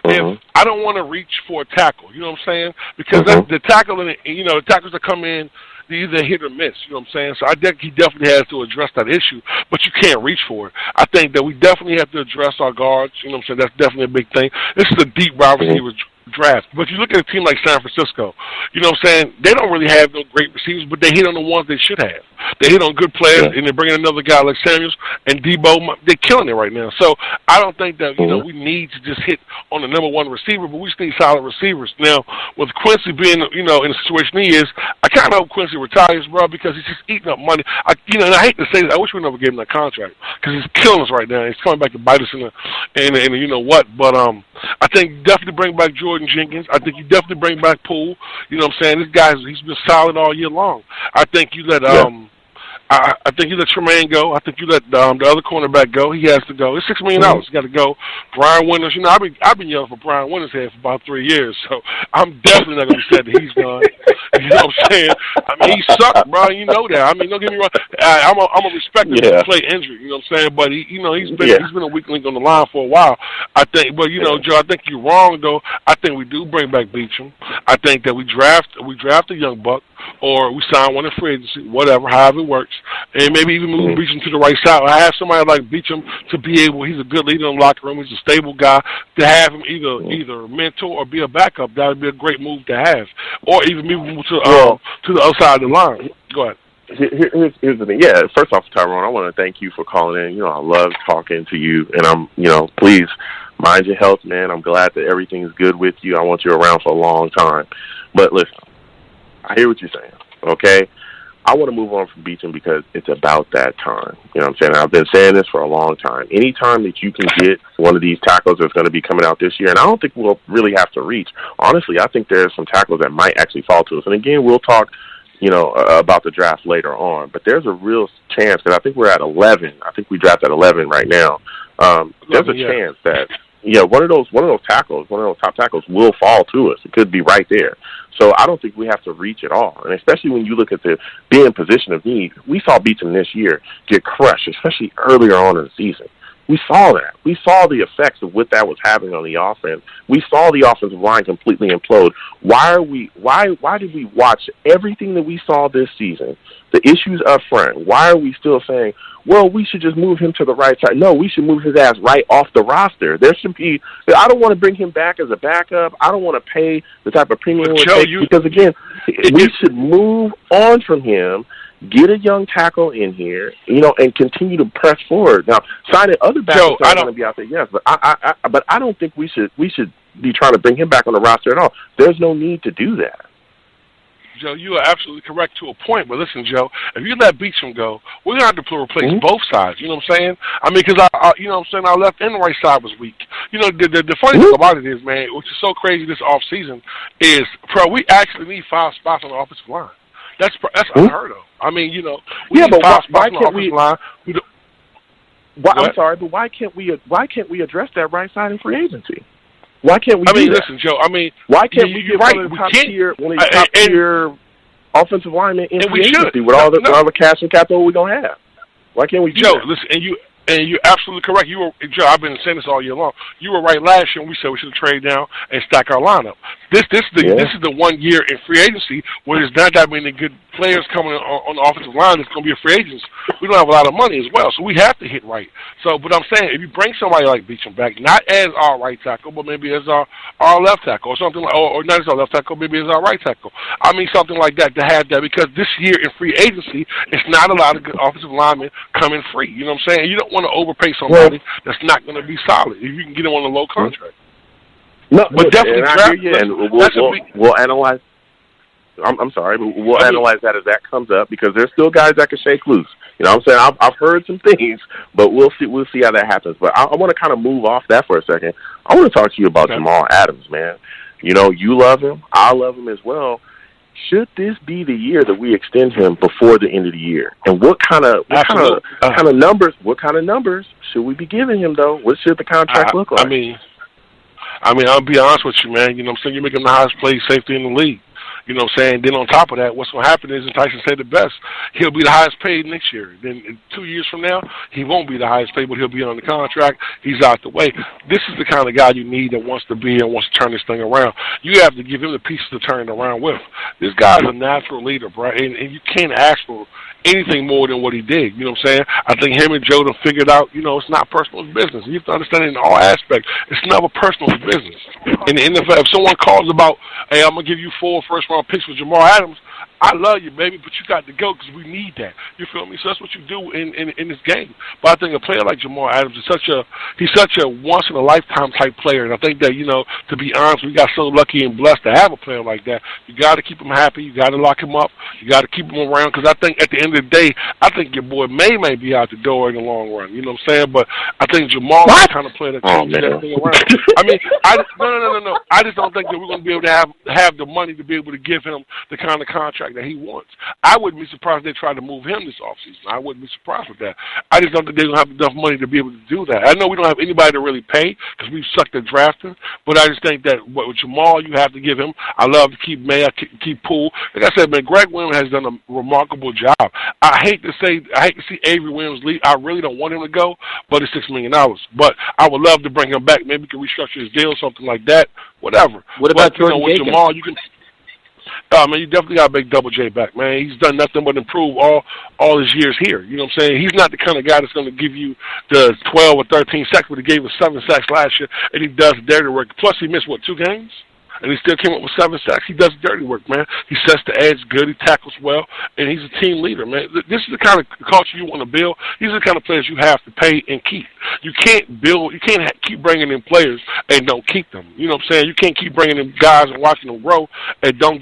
I don't want to reach for a tackle, you know what I'm saying? Because that's the tackle, the tackles that come in, they either hit or miss, you know what I'm saying? So I think he definitely has to address that issue, but you can't reach for it. I think that we definitely have to address our guards, you know what I'm saying? That's definitely a big thing. This is a deep wide receiver draft. But you look at a team like San Francisco, you know what I'm saying? They don't really have no great receivers, but they hit on the ones they should have. They hit on good players, and they're bringing another guy like Samuels and Debo. They're killing it right now. So I don't think that, we need to just hit on the number one receiver, but we just need solid receivers. Now, with Quincy being, in the situation he is, I kind of hope Quincy retires, bro, because he's just eating up money. And I hate to say this, I wish we never gave him that contract because he's killing us right now. He's coming back to bite us in the you know what. But I think definitely bring back Jordan Jenkins. I think you definitely bring back Poole. You know what I'm saying? This guy, he's been solid all year long. I think you let I think you let Tremaine go. I think you let the other cornerback go. He has to go. It's $6 million. He's got to go. Brian Winters. I've been yelling for Brian Winters' head for about 3 years, so I'm definitely not going to be sad that he's gone. You know what I'm saying? I mean, he sucked, bro. You know that. I mean, don't get me wrong. I'm a respecter to play injury. You know what I'm saying? But he's been a weak link on the line for a while. I think, but Joe, I think you're wrong though. I think we do bring back Beachum. I think that we draft a young buck, or we sign one in free agency, whatever, however it works, and maybe even move Beachum to the right side. I have somebody like Beachum to be able. He's a good leader in the locker room. He's a stable guy. To have him either mentor or be a backup, that would be a great move to have, or even move to the other side of the line. Go ahead.
Here's the thing. Yeah, first off, Tyrone, I want to thank you for calling in. I love talking to you, and please mind your health, man. I'm glad that everything's good with you. I want you around for a long time. But listen, I hear what you're saying, okay? I want to move on from Beachum because it's about that time. You know what I'm saying? I've been saying this for a long time. Anytime that you can get one of these tackles that's going to be coming out this year, and I don't think we'll really have to reach. Honestly, I think there's some tackles that might actually fall to us. And again, we'll talk, about the draft later on. But there's a real chance, because I think we're at 11. I think we draft at 11 right now. There's a chance that one of those tackles, one of those top tackles will fall to us. It could be right there. So I don't think we have to reach at all. And especially when you look at the being position of need, we saw Beachum this year get crushed, especially earlier on in the season. We saw that. We saw the effects of what that was having on the offense. We saw the offensive line completely implode. Why did we watch everything that we saw this season, the issues up front? Why are we still saying, well, we should just move him to the right side? No, we should move his ass right off the roster. There should be. I don't want to bring him back as a backup. I don't want to pay the type of premium because, again, we should move on from him, get a young tackle in here, and continue to press forward. Now, signing other backups are going to be out there, yes, but I don't think we should be trying to bring him back on the roster at all. There's no need to do that.
Joe, you are absolutely correct to a point. But listen, Joe, if you let Beachum go, we're going to have to replace both sides. You know what I'm saying? I mean, because, our left and right side was weak. The funny thing about it is, man, which is so crazy this offseason, is, we actually need 5 spots on the offensive line. That's unheard of. I mean, we need 5 spots on the offensive line.
I'm sorry, but why can't we address that right side in free agency? Why can't we?
Listen, Joe.
Why can't we get one of the top tier offensive linemen in free agency with all the cash and capital we're gonna have? Why can't we do
Joe,
that?
Listen, And you're absolutely correct. You were, Joe, I've been saying this all year long. You were right last year when we said we should trade down and stack our lineup. This is the 1 year in free agency where there's not that many good players coming on the offensive line that's going to be a free agents. We don't have a lot of money as well, so we have to hit right. So, but I'm saying if you bring somebody like Beecham back, not as our right tackle, but maybe as our left tackle or something like, or not as our left tackle, maybe as our right tackle. I mean something like that to have that, because this year in free agency, it's not a lot of good offensive linemen coming free. You know what I'm saying? You don't want to overpay somebody that's not going to be solid if you can get them on a low contract.
No,
but definitely draft.
And we'll analyze. I'm sorry, but we'll analyze that as that comes up, because there's still guys that can shake loose. You know what I'm saying? I've heard some things, but we'll see how that happens. But I want to kind of move off that for a second. I want to talk to you about Jamal Adams, man. You know, you love him. I love him as well. Should this be the year that we extend him before the end of the year? And what kind of numbers should we be giving him, though? What should the contract look like?
I mean, I'll be honest with you, man. You know what I'm saying? You're making the highest paid safety in the league. You know what I'm saying? Then on top of that, what's going to happen is, and Tyson said the best, he'll be the highest paid next year. Then 2 years from now, he won't be the highest paid, but he'll be on the contract. He's out the way. This is the kind of guy you need that wants to be and wants to turn this thing around. You have to give him the pieces to turn it around with. This guy's a natural leader, bro, and you can't ask for anything more than what he did. You know what I'm saying? I think him and Joe have figured out, you know, it's not personal, it's business. You have to understand it in all aspects. It's never personal, it's business. In the NFL, if someone calls about, hey, I'm going to give you 4 first-round picks for Jamal Adams, I love you, baby, but you got to go because we need that. You feel me? So that's what you do in this game. But I think a player like Jamal Adams is such a once-in-a-lifetime type player. And I think that, you know, to be honest, we got so lucky and blessed to have a player like that. You got to keep him happy. You got to lock him up. You got to keep him around, because I think at the end of the day, I think your boy may be out the door in the long run. You know what I'm saying? But I think Jamal is the kind of player that changes everything around. I mean, no. I just don't think that we're going to be able to have the money to be able to give him the kind of contract that he wants. I wouldn't be surprised if they tried to move him this offseason. I wouldn't be surprised with that. I just don't think they're going to have enough money to be able to do that. I know we don't have anybody to really pay because we've sucked at drafting, but I just think that with Jamal, you have to give him. I love to keep May, keep Poole. Like I said, man, Greg Williams has done a remarkable job. I hate to see Avery Williams leave. I really don't want him to go, but it's $6 million. But I would love to bring him back. Maybe we can restructure his deal, something like that. Whatever.
What about
Jordan with Jamal, you can. Man, you definitely got to make Double J back, man. He's done nothing but improve all his years here. You know what I'm saying? He's not the kind of guy that's going to give you the 12 or 13 sacks, but he gave us 7 sacks last year, and he does dirty work. Plus, he missed, 2 games? And he still came up with 7 sacks. He does dirty work, man. He sets the edge good. He tackles well, and he's a team leader, man. This is the kind of culture you want to build. These are the kind of players you have to pay and keep. You can't keep bringing in players and don't keep them. You know what I'm saying? You can't keep bringing in guys and watching them grow and then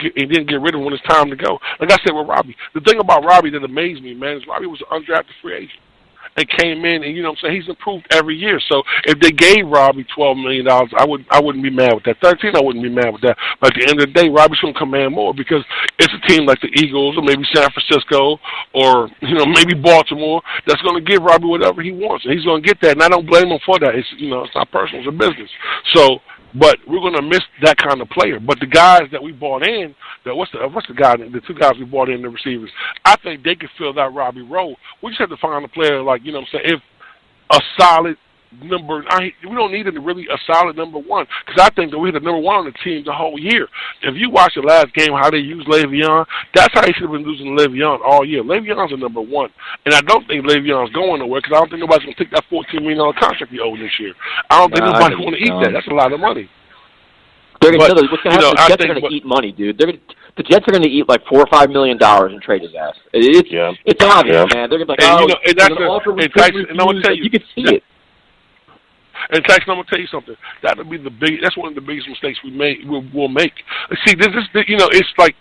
get rid of them when it's time to go. Like I said with Robbie, the thing about Robbie that amazed me, man, is Robbie was an undrafted free agent. And came in, and you know what I'm saying, he's improved every year. So if they gave Robbie $12 million, I wouldn't be mad with that. 13, I wouldn't be mad with that. But at the end of the day, Robbie's going to command more, because it's a team like the Eagles or maybe San Francisco or, you know, maybe Baltimore that's going to give Robbie whatever he wants, and he's going to get that. And I don't blame him for that. It's, you know, it's not personal, it's a business. So, but we're going to miss that kind of player. But the guys that we brought in, what's the guy? The 2 guys we brought in, the receivers, I think they could fill that Robbie role. We just have to find a player like, you know what I'm saying, if a solid number. We don't need a solid number 1, because I think that we had the number 1 on the team the whole year. If you watch the last game, how they used Le'Veon, that's how they should have been using Le'Veon all year. Le'Veon's a number 1, and I don't think Le'Veon's going nowhere, because I don't think nobody's going to take that $14 million contract he owed this year. I don't think nobody's going to eat that. That's a lot of money.
What's going to happen? The Jets are going to eat money, dude. The Jets are going to eat like $4 or $5 million and trade his ass. It's obvious, man. They're going to be like,
and I'm going to tell you,
you can see it.
And Tyson, I'm gonna tell you something. That'll be that's one of the biggest mistakes we'll make. See, it's like,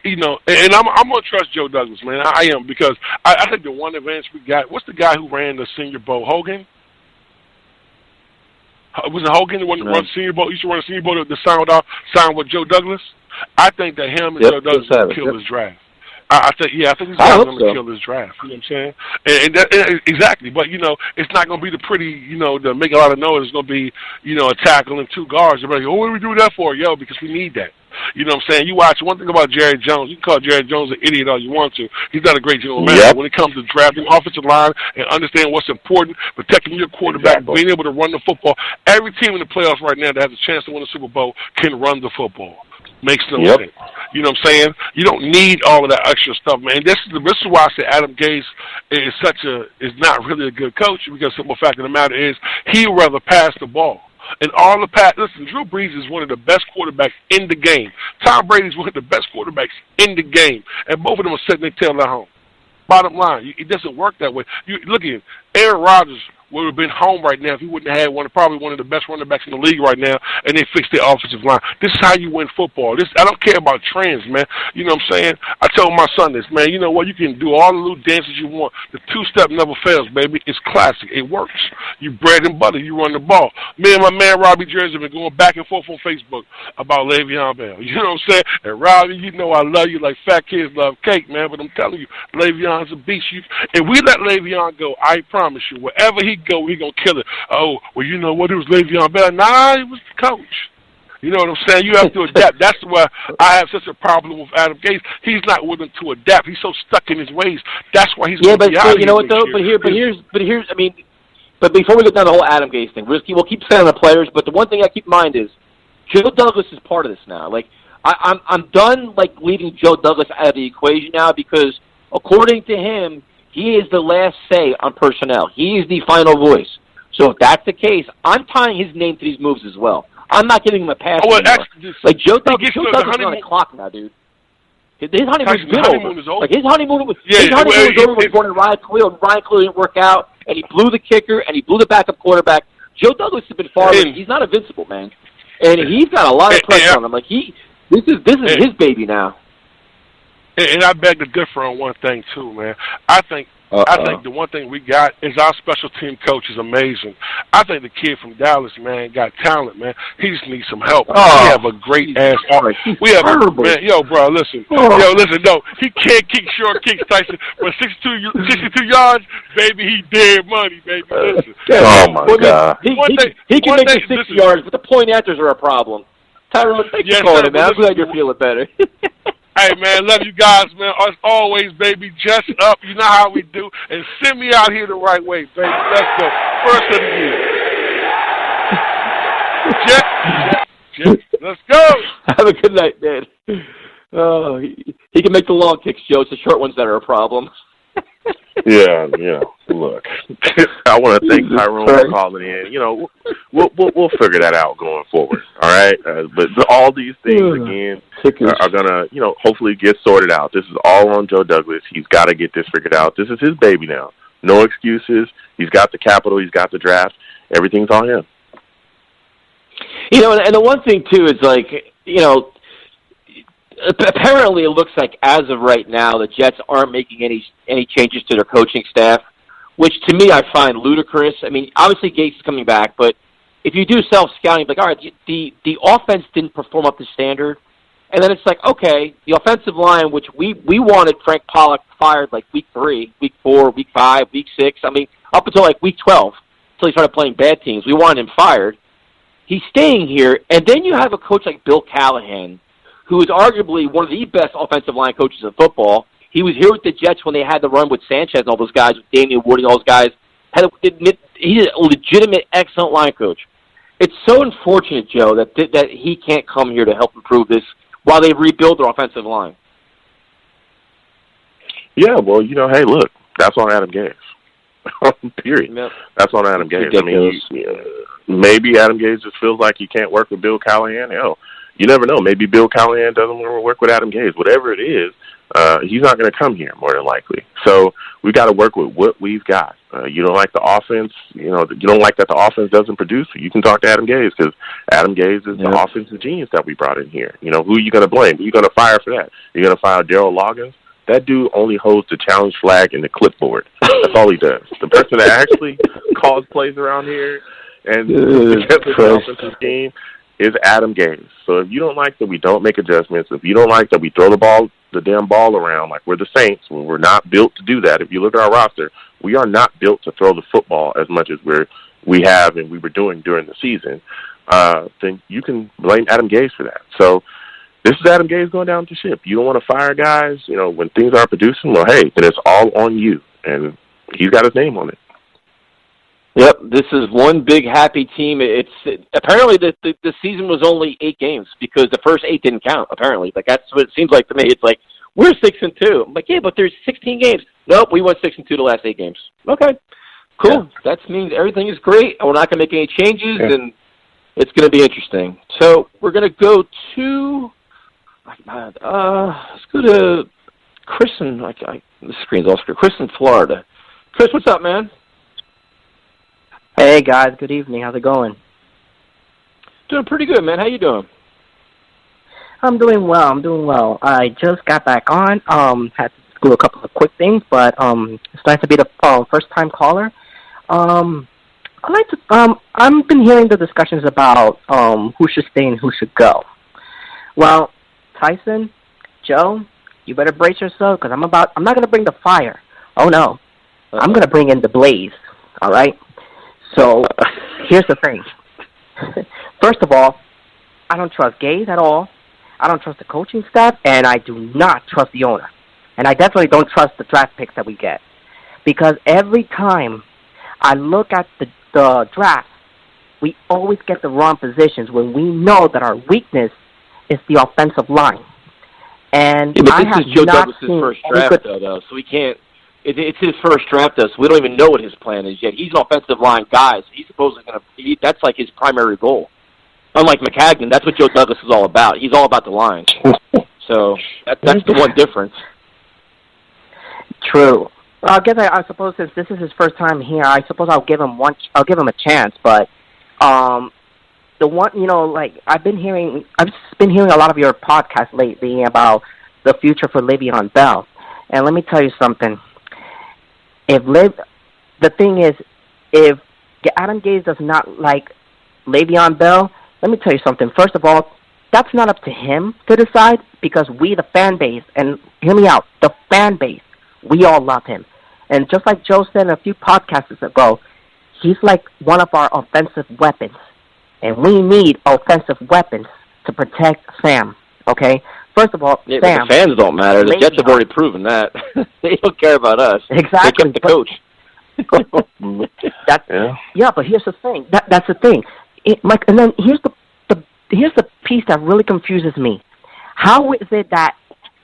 you know, and I'm gonna trust Joe Douglas, man. I am, because I think the one advantage we got. What's the guy who ran the Senior Bowl? Hogan. Was it Hogan the one that run the Senior Bowl? Used to run the Senior Bowl to sign with Joe Douglas. I think that him and Joe Douglas will kill his draft. I think these guys are going to kill this draft. You know what I'm saying? And exactly. But, you know, it's not going to be the pretty, you know, to make a lot of noise. It's going to be, you know, a tackle and 2 guards. They're like, oh, what do we do that for? Yo, because we need that. You know what I'm saying? You watch one thing about Jerry Jones. You can call Jerry Jones an idiot all you want to. He's not a great general manager. When it comes to drafting offensive line and understanding what's important, protecting your quarterback, being able to run the football. Every team in the playoffs right now that has a chance to win the Super Bowl can run the football. Makes no sense. You know what I'm saying? You don't need all of that extra stuff, man. This is why I say Adam Gase is not really a good coach, because the simple fact of the matter is he'd rather pass the ball. And all the listen, Drew Brees is one of the best quarterbacks in the game. Tom Brady's one of the best quarterbacks in the game. And both of them are setting their tail at home. Bottom line, it doesn't work that way. Look at him. Aaron Rodgers would have been home right now if he wouldn't have had probably one of the best running backs in the league right now, and they fixed their offensive line. This is how you win football. I don't care about trends, man. You know what I'm saying? I told my son this, man. You know what? You can do all the little dances you want. The two-step never fails, baby. It's classic. It works. You bread and butter. You run the ball. Me and my man Robbie Jersey have been going back and forth on Facebook about Le'Veon Bell. You know what I'm saying? And Robbie, you know I love you like fat kids love cake, man. But I'm telling you, Le'Veon's a beast. If we let Le'Veon go, I promise you, wherever he go, he gonna kill it. Oh, well, you know what? It was Le'Veon Bell. Nah, it was the coach. You know what I'm saying? You have to adapt. That's why I have such a problem with Adam Gase. He's not willing to adapt. He's so stuck in his ways. That's why he's going to be out
you know what though? But here's. I mean, but before we look down the whole Adam Gase thing, we'll keep saying the players. But the one thing I keep in mind is Joe Douglas is part of this now. Like I'm done leaving Joe Douglas out of the equation now, because according to him, he is the last say on personnel. He is the final voice. So if that's the case, I'm tying his name to these moves as well. I'm not giving him a pass anymore. Joe Douglas is on the clock now, dude. His honeymoon's been over. His honeymoon was over when he brought in Ryan Khalil, and Ryan Khalil didn't work out, and he blew the kicker, and he blew the backup quarterback. Joe Douglas has been far away. He's not invincible, man. And he's got a lot of pressure on him. This is his baby now.
And I beg to differ on one thing too, man. I think the one thing we got is our special team coach is amazing. I think the kid from Dallas, man, got talent, man. He just needs some help. We have a great ass arm. We have man, bro, listen. Listen, no, he can't kick short kicks, Tyson. But 62 yards, baby, he dead money, baby. Listen.
My God.
He can make the 60 yards, but the point answers are a problem. Tyrone, thanks for calling, man. I'm glad you're feeling better.
Hey, man, love you guys, man. As always, baby, just up. You know how we do. And send me out here the right way, baby. Let's go. First of the year. Jet. Let's go.
Have a good night, man. Oh, he can make the long kicks, Joe. It's the short ones that are a problem.
Yeah, look, I want to thank Tyrone for calling in. We'll figure that out going forward, all right? But all these things, again, are going to, hopefully get sorted out. This is all on Joe Douglas. He's got to get this figured out. This is his baby now. No excuses. He's got the capital. He's got the draft. Everything's on him.
And the one thing, too, is apparently it looks like as of right now the Jets aren't making any changes to their coaching staff, which to me I find ludicrous. I mean, obviously Gates is coming back, but if you do self-scouting, all right, the offense didn't perform up to standard, and then it's okay, the offensive line, which we wanted Frank Pollock fired week 3, week 4, week 5, week 6, I mean, up until week 12, until he started playing bad teams, we wanted him fired. He's staying here, and then you have a coach like Bill Callahan, who is arguably one of the best offensive line coaches in football. He was here with the Jets when they had the run with Sanchez and all those guys, with Damian Wood and all those guys. He's a legitimate, excellent line coach. It's so unfortunate, Joe, that he can't come here to help improve this while they rebuild their offensive line.
Yeah, well, hey, look, that's on Adam Gase. Period. Yep. That's on Adam Gase. I mean, maybe Adam Gase just feels like he can't work with Bill Callahan. Hell, you never know. Maybe Bill Callahan doesn't want to work with Adam Gase. Whatever it is, he's not going to come here, more than likely. So we got to work with what we've got. You don't like the offense, you don't like that the offense doesn't produce, you can talk to Adam Gase, because Adam Gase is the offensive genius that we brought in here. Who are you going to blame? Who are you going to fire for that? You're going to fire Darryl Loggins? That dude only holds the challenge flag and the clipboard. That's all he does. The person that actually calls plays around here and gets the offensive team is Adam Gase. So if you don't like that we don't make adjustments, if you don't like that we throw the damn ball around like we're the Saints, when we're not built to do that, if you look at our roster, we are not built to throw the football as much as we have and we were doing during the season, then you can blame Adam Gase for that. So, this is Adam Gase going down with the ship. You don't want to fire guys, when things aren't producing. Well, hey, then it's all on you, and he's got his name on it.
Yep, this is one big happy team. It's apparently the season was only 8 games because the first 8 didn't count. Apparently, that's what it seems like to me. It's like we're 6-2. I'm like, yeah, but there's 16 games. Nope, we went 6-2 the last 8 games. Okay, cool. Yeah. That means everything is great. We're not going to make any changes, and it's going to be interesting. So we're going to go to let's go to Chris in the screen's all screwed. Chris in Florida. Chris, what's up, man?
Hey, guys. Good evening. How's it going?
Doing pretty good, man. How you doing?
I'm doing well. I just got back on. Had to do a couple of quick things, but it's nice to be the first-time caller. I've been hearing the discussions about who should stay and who should go. Well, Tyson, Joe, you better brace yourself because I'm not going to bring the fire. Oh, no. I'm going to bring in the blaze, all right? So, here's the thing. First of all, I don't trust Gase at all. I don't trust the coaching staff, and I do not trust the owner. And I definitely don't trust the draft picks that we get. Because every time I look at the draft, we always get the wrong positions when we know that our weakness is the offensive line. And
yeah, but this is Joe Douglas' first draft, though, so we can't. It's his first draft, though, so we don't even know what his plan is yet. He's an offensive line guy, so he's supposedly going to. That's like his primary goal. Unlike McCagnon, that's what Joe Douglas is all about. He's all about the line. So that's the one difference.
True. Well, I suppose since this is his first time here, I suppose I'll give him a chance. But the one, I've been hearing a lot of your podcasts lately about the future for Le'Veon Bell, and let me tell you something. The thing is, if Adam Gase does not like Le'Veon Bell, let me tell you something. First of all, that's not up to him to decide because we, the fan base, and hear me out, the fan base, we all love him. And just like Joe said a few podcasts ago, he's like one of our offensive weapons. And we need offensive weapons to protect Sam, okay? First of all,
yeah,
Sam.
The fans don't matter. The Jets have already proven that. They don't care about us.
Exactly.
They kept the coach.
Yeah, but here's the thing. That's the thing. Mike, and then here's the piece that really confuses me. How is it that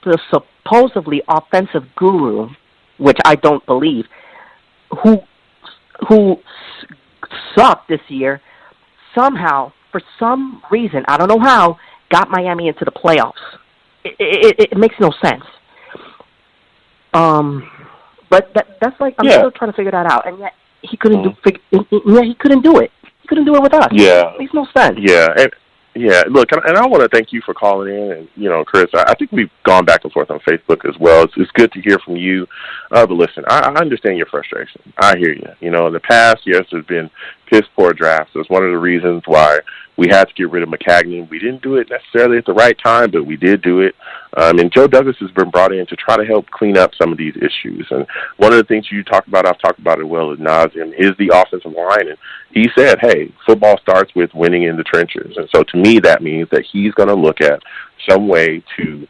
the supposedly offensive guru, which I don't believe, who sucked this year, somehow, for some reason, I don't know how, got Miami into the playoffs? It makes no sense. But that's like I'm still trying to figure that out, and yet he couldn't do. He couldn't do it. He couldn't do it with us.
Yeah,
it makes no sense.
Yeah, look, and I want to thank you for calling in, and Chris, I think we've gone back and forth on Facebook as well. It's good to hear from you. But listen, I understand your frustration. I hear you. In the past, yes, there's been piss poor drafts. That's one of the reasons why we had to get rid of McCagnon. We didn't do it necessarily at the right time, but we did do it. And Joe Douglas has been brought in to try to help clean up some of these issues. And one of the things you talk about, I've talked about it well ad nauseum, is the offensive line. And he said, hey, football starts with winning in the trenches. And so to me, that means that he's going to look at some way to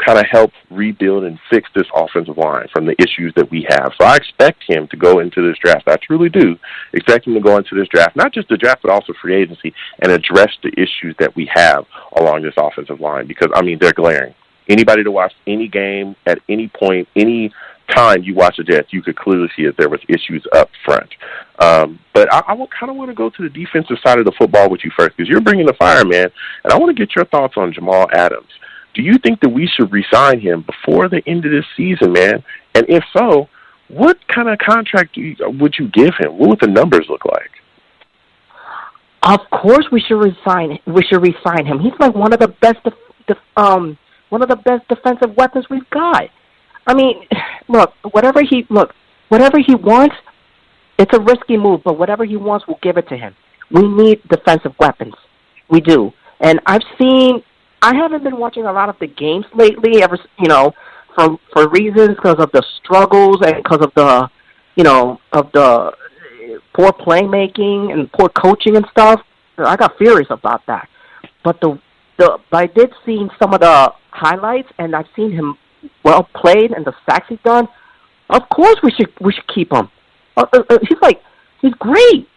kind of help rebuild and fix this offensive line from the issues that we have. So I expect him to go into this draft. I truly do expect him to go into this draft, not just the draft, but also free agency, and address the issues that we have along this offensive line because, they're glaring. Anybody to watch any game at any point, any time you watch the Jets, you could clearly see that there was issues up front. But I kind of want to go to the defensive side of the football with you first because you're bringing the fire, man, and I want to get your thoughts on Jamal Adams. Do you think that we should re-sign him before the end of this season, man? And if so, what kind of contract would you give him? What would the numbers look like?
Of course, we should re-sign him. He's like one of the best defensive weapons we've got. Look, whatever he wants, it's a risky move, but whatever he wants, we'll give it to him. We need defensive weapons. We do, and I haven't been watching a lot of the games lately, for reasons because of the struggles and because of the, of the poor playmaking and poor coaching and stuff. I got furious about that. But I did see some of the highlights, and I've seen him well played and the sacks he's done. Of course, we should keep him. He's great.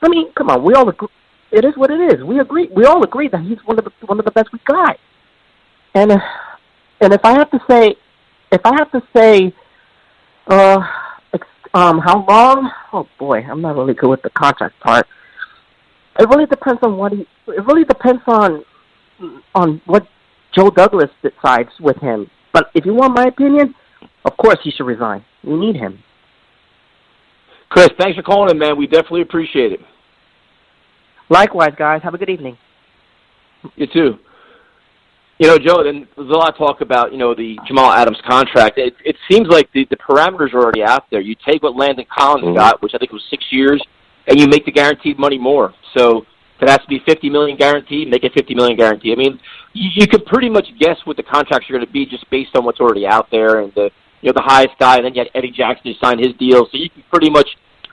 I mean, come on, we all agree. It is what it is. We all agree that he's one of the best we got. And if I have to say, how long? Oh boy, I'm not really good with the contract part. It really depends on what Joe Douglas decides with him. But if you want my opinion, of course he should resign. We need him.
Chris, thanks for calling in, man. We definitely appreciate it.
Likewise, guys. Have a good evening.
You too. Joe, then there's a lot of talk about, the Jamal Adams contract. It seems like the parameters are already out there. You take what Landon Collins got, which I think was 6 years, and you make the guaranteed money more. So if it has to be $50 million guaranteed, make it $50 million guaranteed. I mean, you could pretty much guess what the contracts are going to be just based on what's already out there, and the highest guy, and then you had Eddie Jackson who signed his deal. So you can pretty much,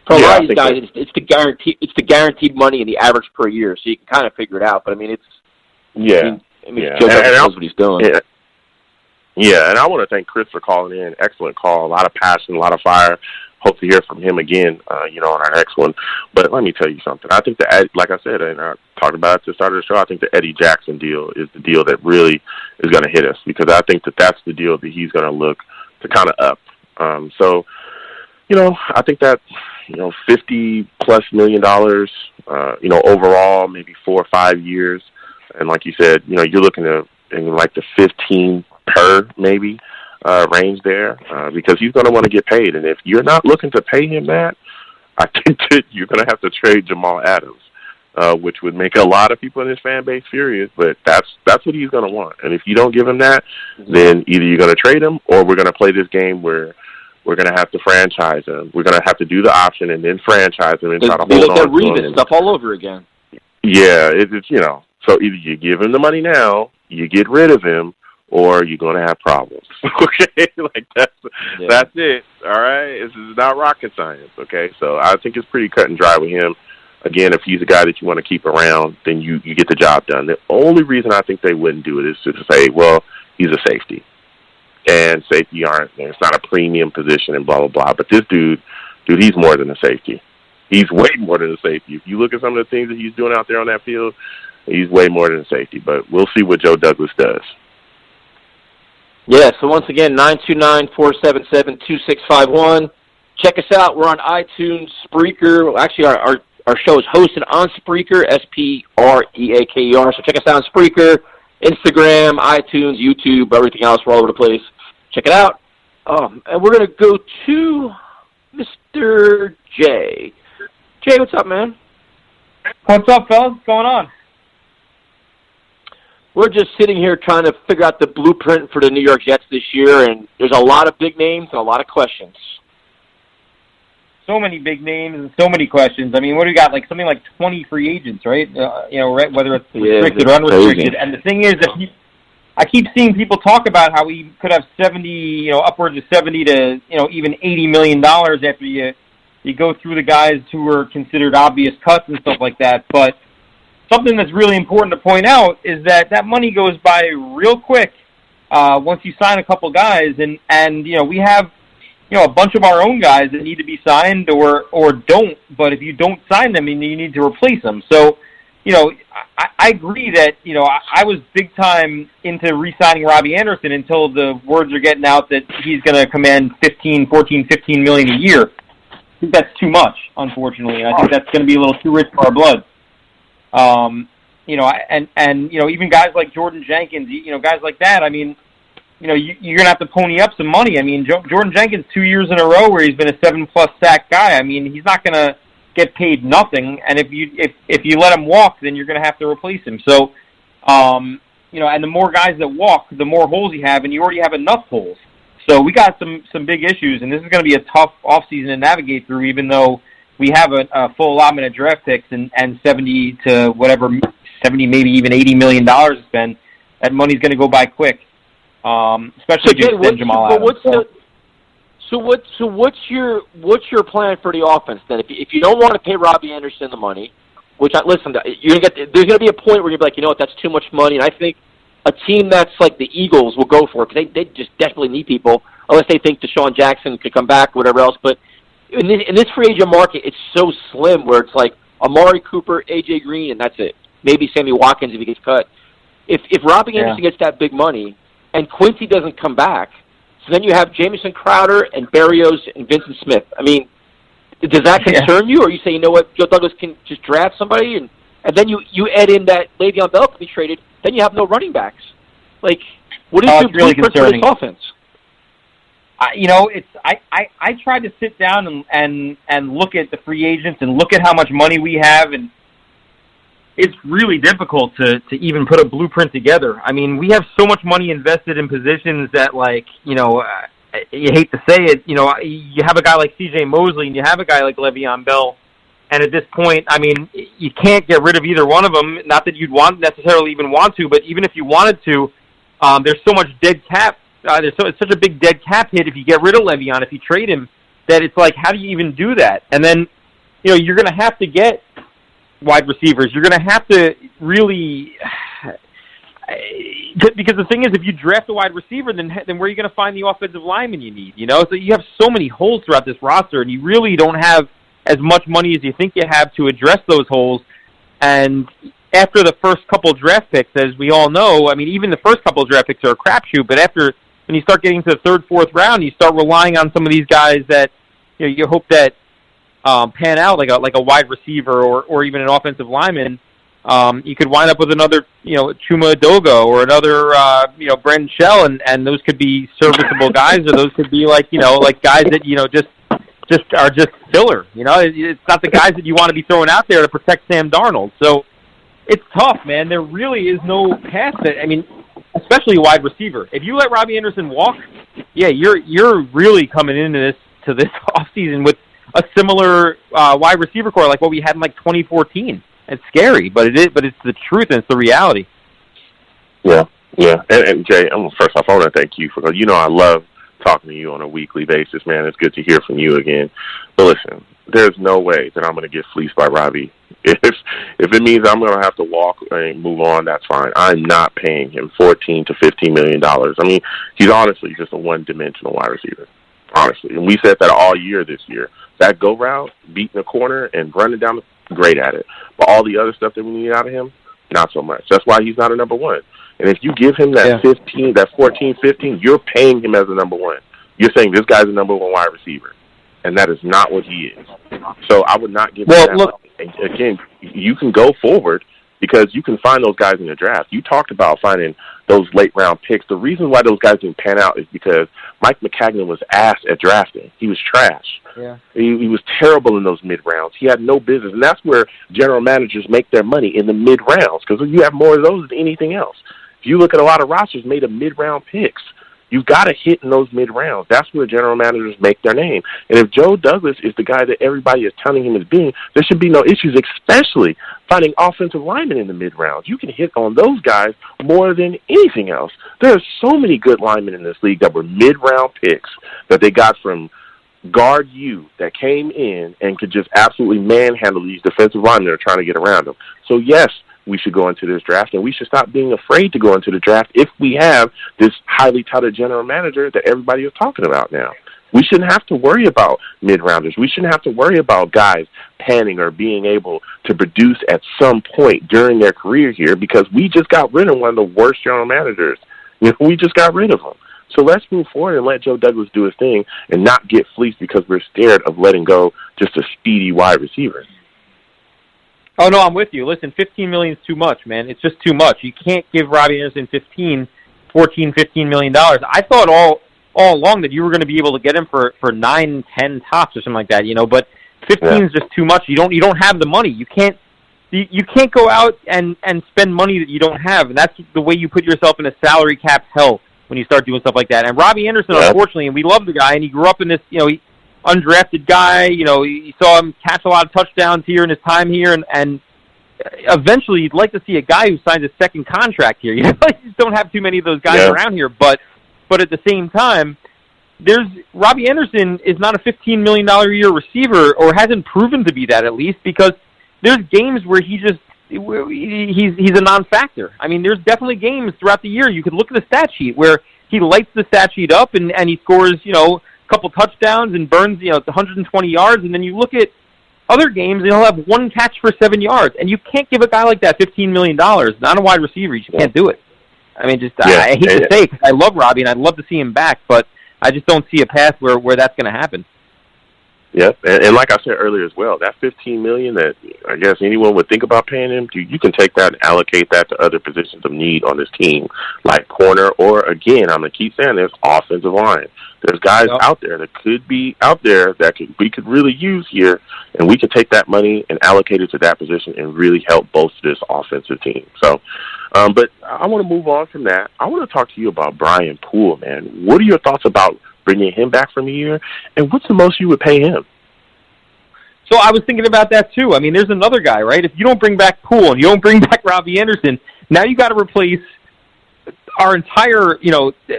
for a lot of these guys, it's the guaranteed money and the average per year. So you can kind of figure it out. But I mean, Joe knows what he's doing.
Yeah, and I want to thank Chris for calling in. Excellent call. A lot of passion, a lot of fire. Hope to hear from him again, on our next one. But let me tell you something. I think like I said, and I talked about it at the start of the show, I think the Eddie Jackson deal is the deal that really is going to hit us, because I think that's the deal that he's going to look to kind of up. I think that, $50+ million, overall, maybe 4 or 5 years. And like you said, you're looking at like the 15 per maybe range there, because he's going to want to get paid. And if you're not looking to pay him that, I think that you're going to have to trade Jamal Adams, which would make a lot of people in his fan base furious. But that's what he's going to want. And if you don't give him that, then either you're going to trade him, or we're going to play this game where we're going to have to franchise him. We're going to have to do the option and then franchise him and try to hold on to him.
Stuff all over again.
Yeah, it's so either you give him the money now, you get rid of him, or you're going to have problems. Okay? That's it. All right? This is not rocket science. Okay? So I think it's pretty cut and dry with him. Again, if he's a guy that you want to keep around, then you get the job done. The only reason I think they wouldn't do it is to say, well, he's a safety. And safety it's not a premium position and blah, blah, blah. But this dude, he's more than a safety. He's way more than a safety. If you look at some of the things that he's doing out there on that field, he's way more than a safety. But we'll see what Joe Douglas does.
Yeah, so once again, 929-477-2651. Check us out. We're on iTunes, Spreaker. Actually, our show is hosted on Spreaker, Spreaker. So check us out on Spreaker, Instagram, iTunes, YouTube, everything else. We're all over the place. Check it out. And we're going to go to Mr. J. Jay, what's up, man?
What's up, fellas? What's going on?
We're just sitting here trying to figure out the blueprint for the New York Jets this year, and there's a lot of big names and a lot of questions.
So many big names and so many questions. I mean, what do we got? Like something like 20 free agents, right? Right? Whether it's restricted or unrestricted.
Crazy.
And the thing is that I keep seeing people talk about how we could have 70, upwards of 70 to even $80 million after you go through the guys who were considered obvious cuts and stuff like that. But something that's really important to point out is that money goes by real quick once you sign a couple guys, and we have a bunch of our own guys that need to be signed or don't. But if you don't sign them, you need to replace them. So I agree that I was big time into re-signing Robbie Anderson until the words are getting out that he's going to command $15 million a year. I think that's too much, unfortunately, and I think that's going to be a little too rich for our blood. Even guys like Jordan Jenkins, guys like that, I mean, you're going to have to pony up some money. I mean, Jordan Jenkins, 2 years in a row where he's been a 7+ sack guy, I mean, he's not going to get paid nothing, and if you let him walk, then you're going to have to replace him. So, and the more guys that walk, the more holes you have, and you already have enough holes. So we got some big issues, and this is going to be a tough offseason to navigate through, even though we have a full allotment of draft picks and 70 to whatever, 70, maybe even $80 million to spend. That money's going to go by quick, especially if you extend Jamal Adams.
So what's your plan for the offense then? If you don't want to pay Robbie Anderson the money, listen, there's gonna be a point where you're like, you know what, that's too much money, and I think a team that's like the Eagles will go for it because they just desperately need people, unless they think Deshaun Jackson could come back, whatever else. But in this free agent market, it's so slim where it's like Amari Cooper, AJ Green, and that's it. Maybe Sammy Watkins if he gets cut. If Robbie Anderson gets that big money and Quincy doesn't come back, so then you have Jamison Crowder and Berrios and Vincent Smith. I mean, does that concern you, or you say, you know what, Joe Douglas can just draft somebody, and then you add in that Le'Veon Bell can be traded, then you have no running backs. Like, what is your blueprint for this offense?
I tried to sit down and look at the free agents and look at how much money we have, and it's really difficult to even put a blueprint together. I mean, we have so much money invested in positions that, like, you hate to say it, you have a guy like C.J. Mosley and you have a guy like Le'Veon Bell, and at this point, I mean, you can't get rid of either one of them. Not that you'd necessarily even want to, but even if you wanted to, there's so much dead cap. It's such a big dead cap hit if you get rid of Le'Veon, if you trade him, that it's like, how do you even do that? And then, you're going to have to get wide receivers. You're going to have to really, because the thing is, if you draft a wide receiver, then where are you going to find the offensive lineman you need? So you have so many holes throughout this roster, and you really don't have as much money as you think you have to address those holes. And after the first couple draft picks, as we all know, I mean, even the first couple draft picks are a crapshoot, but when you start getting to the third, fourth round, you start relying on some of these guys that you hope that pan out, like a wide receiver or even an offensive lineman. You could wind up with another, Chuma Edoga or another, Brendan Shell, and those could be serviceable guys, or those could be like guys that just are just filler. It's not the guys that you want to be throwing out there to protect Sam Darnold. So it's tough, man. There really is no path that, I mean, especially a wide receiver. If you let Robbie Anderson walk, you're really coming into this offseason with a similar wide receiver core like what we had in like 2014. It's scary, but it's the truth and it's the reality.
Yeah. And Jay, first off, I want to thank you for, I love talking to you on a weekly basis, man. It's good to hear from you again. But listen, there's no way that I'm going to get fleeced by Robbie. If it means I'm going to have to walk and move on, that's fine. I'm not paying him $14 to $15 million. I mean, he's honestly just a one-dimensional wide receiver, honestly. And we said that all year this year. That go route, beating the corner and running down, great at it. But all the other stuff that we need out of him, not so much. That's why he's not a number one. And if you give him that 14, 15, you're paying him as a number one. You're saying this guy's a number one wide receiver. And that is not what he is. So I would not give him that. Look, again, you can go forward because you can find those guys in the draft. You talked about finding those late-round picks. The reason why those guys didn't pan out is because Mike McCagnon was ass at drafting. He was trash. Yeah. He was terrible in those mid-rounds. He had no business. And that's where general managers make their money, in the mid-rounds, because you have more of those than anything else. If you look at a lot of rosters made of mid-round picks, you've got to hit in those mid-rounds. That's where general managers make their name. And if Joe Douglas is the guy that everybody is touting him as being, there should be no issues, especially finding offensive linemen in the mid-rounds. You can hit on those guys more than anything else. There are so many good linemen in this league that were mid-round picks that they got from guard U that came in and could just absolutely manhandle these defensive linemen that are trying to get around them. So, yes, we should go into this draft, and we should stop being afraid to go into the draft if we have this highly touted general manager that everybody is talking about now. We shouldn't have to worry about mid-rounders. We shouldn't have to worry about guys panning or being able to produce at some point during their career here because we just got rid of one of the worst general managers. We just got rid of him. So let's move forward and let Joe Douglas do his thing and not get fleeced because we're scared of letting go just a speedy wide receiver.
Oh, no, I'm with you. Listen, $15 million is too much, man. It's just too much. You can't give Robbie Anderson $15 million. I thought all along that you were going to be able to get him for 9, 10 tops or something like that, but 15 is just too much. You don't have the money. You can't go out and spend money that you don't have, and that's the way you put yourself in a salary cap hell when you start doing stuff like that. And Robbie Anderson, unfortunately, and we love the guy, and he grew up in this, undrafted guy, you saw him catch a lot of touchdowns here in his time here, and eventually you'd like to see a guy who signs a second contract here. You just don't have too many of those guys around here, but at the same time, Robbie Anderson is not a $15 million a year receiver, or hasn't proven to be that at least, because there's games where he's a non-factor. I mean, there's definitely games throughout the year you could look at the stat sheet where he lights the stat sheet up and he scores, a couple touchdowns and burns, 120 yards, and then you look at other games and he'll have one catch for 7 yards, and you can't give a guy like that $15 million. Not a wide receiver. You just can't do it. I mean, I hate to say it because I love Robbie and I'd love to see him back, but I just don't see a path where that's going to happen.
Yep, and like I said earlier as well, that $15 million that I guess anyone would think about paying him, you can take that and allocate that to other positions of need on this team, like corner, or again, I'm gonna keep saying this, offensive line. There's guys out there that could be out there that we could really use here, and we could take that money and allocate it to that position and really help bolster this offensive team. So, but I want to move on from that. I want to talk to you about Brian Poole, man. What are your thoughts about bringing him back from a year, and what's the most you would pay him?
So I was thinking about that too. I mean, there's another guy, right? If you don't bring back Poole and you don't bring back Robbie Anderson, now you got to replace our entire,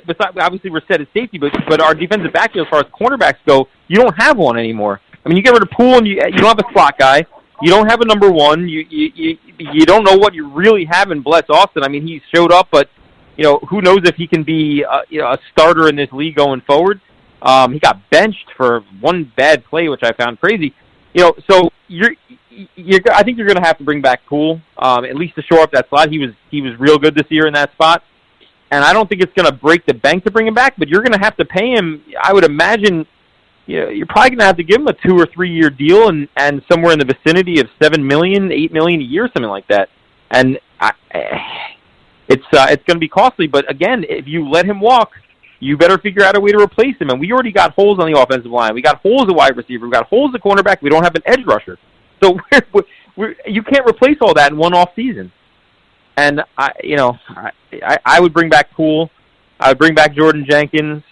besides, obviously we're set at safety, but our defensive backfield as far as cornerbacks go, you don't have one anymore. I mean, you get rid of Poole and you don't have a slot guy. You don't have a number one. You don't know what you really have in Bless Austin. I mean, he showed up, but who knows if he can be a starter in this league going forward. He got benched for one bad play, which I found crazy. So I think you're going to have to bring back Poole, at least to shore up that slot. He was real good this year in that spot, and I don't think it's going to break the bank to bring him back. But you're going to have to pay him. I would imagine, you're probably going to have to give him a 2 or 3 year deal, and somewhere in the vicinity of $7 million, $8 million a year, something like that. And it's going to be costly. But again, if you let him walk, you better figure out a way to replace him. And we already got holes on the offensive line. We got holes at wide receiver. We got holes at cornerback. We don't have an edge rusher. So you can't replace all that in one off season. And I would bring back Poole. I would bring back Jordan Jenkins.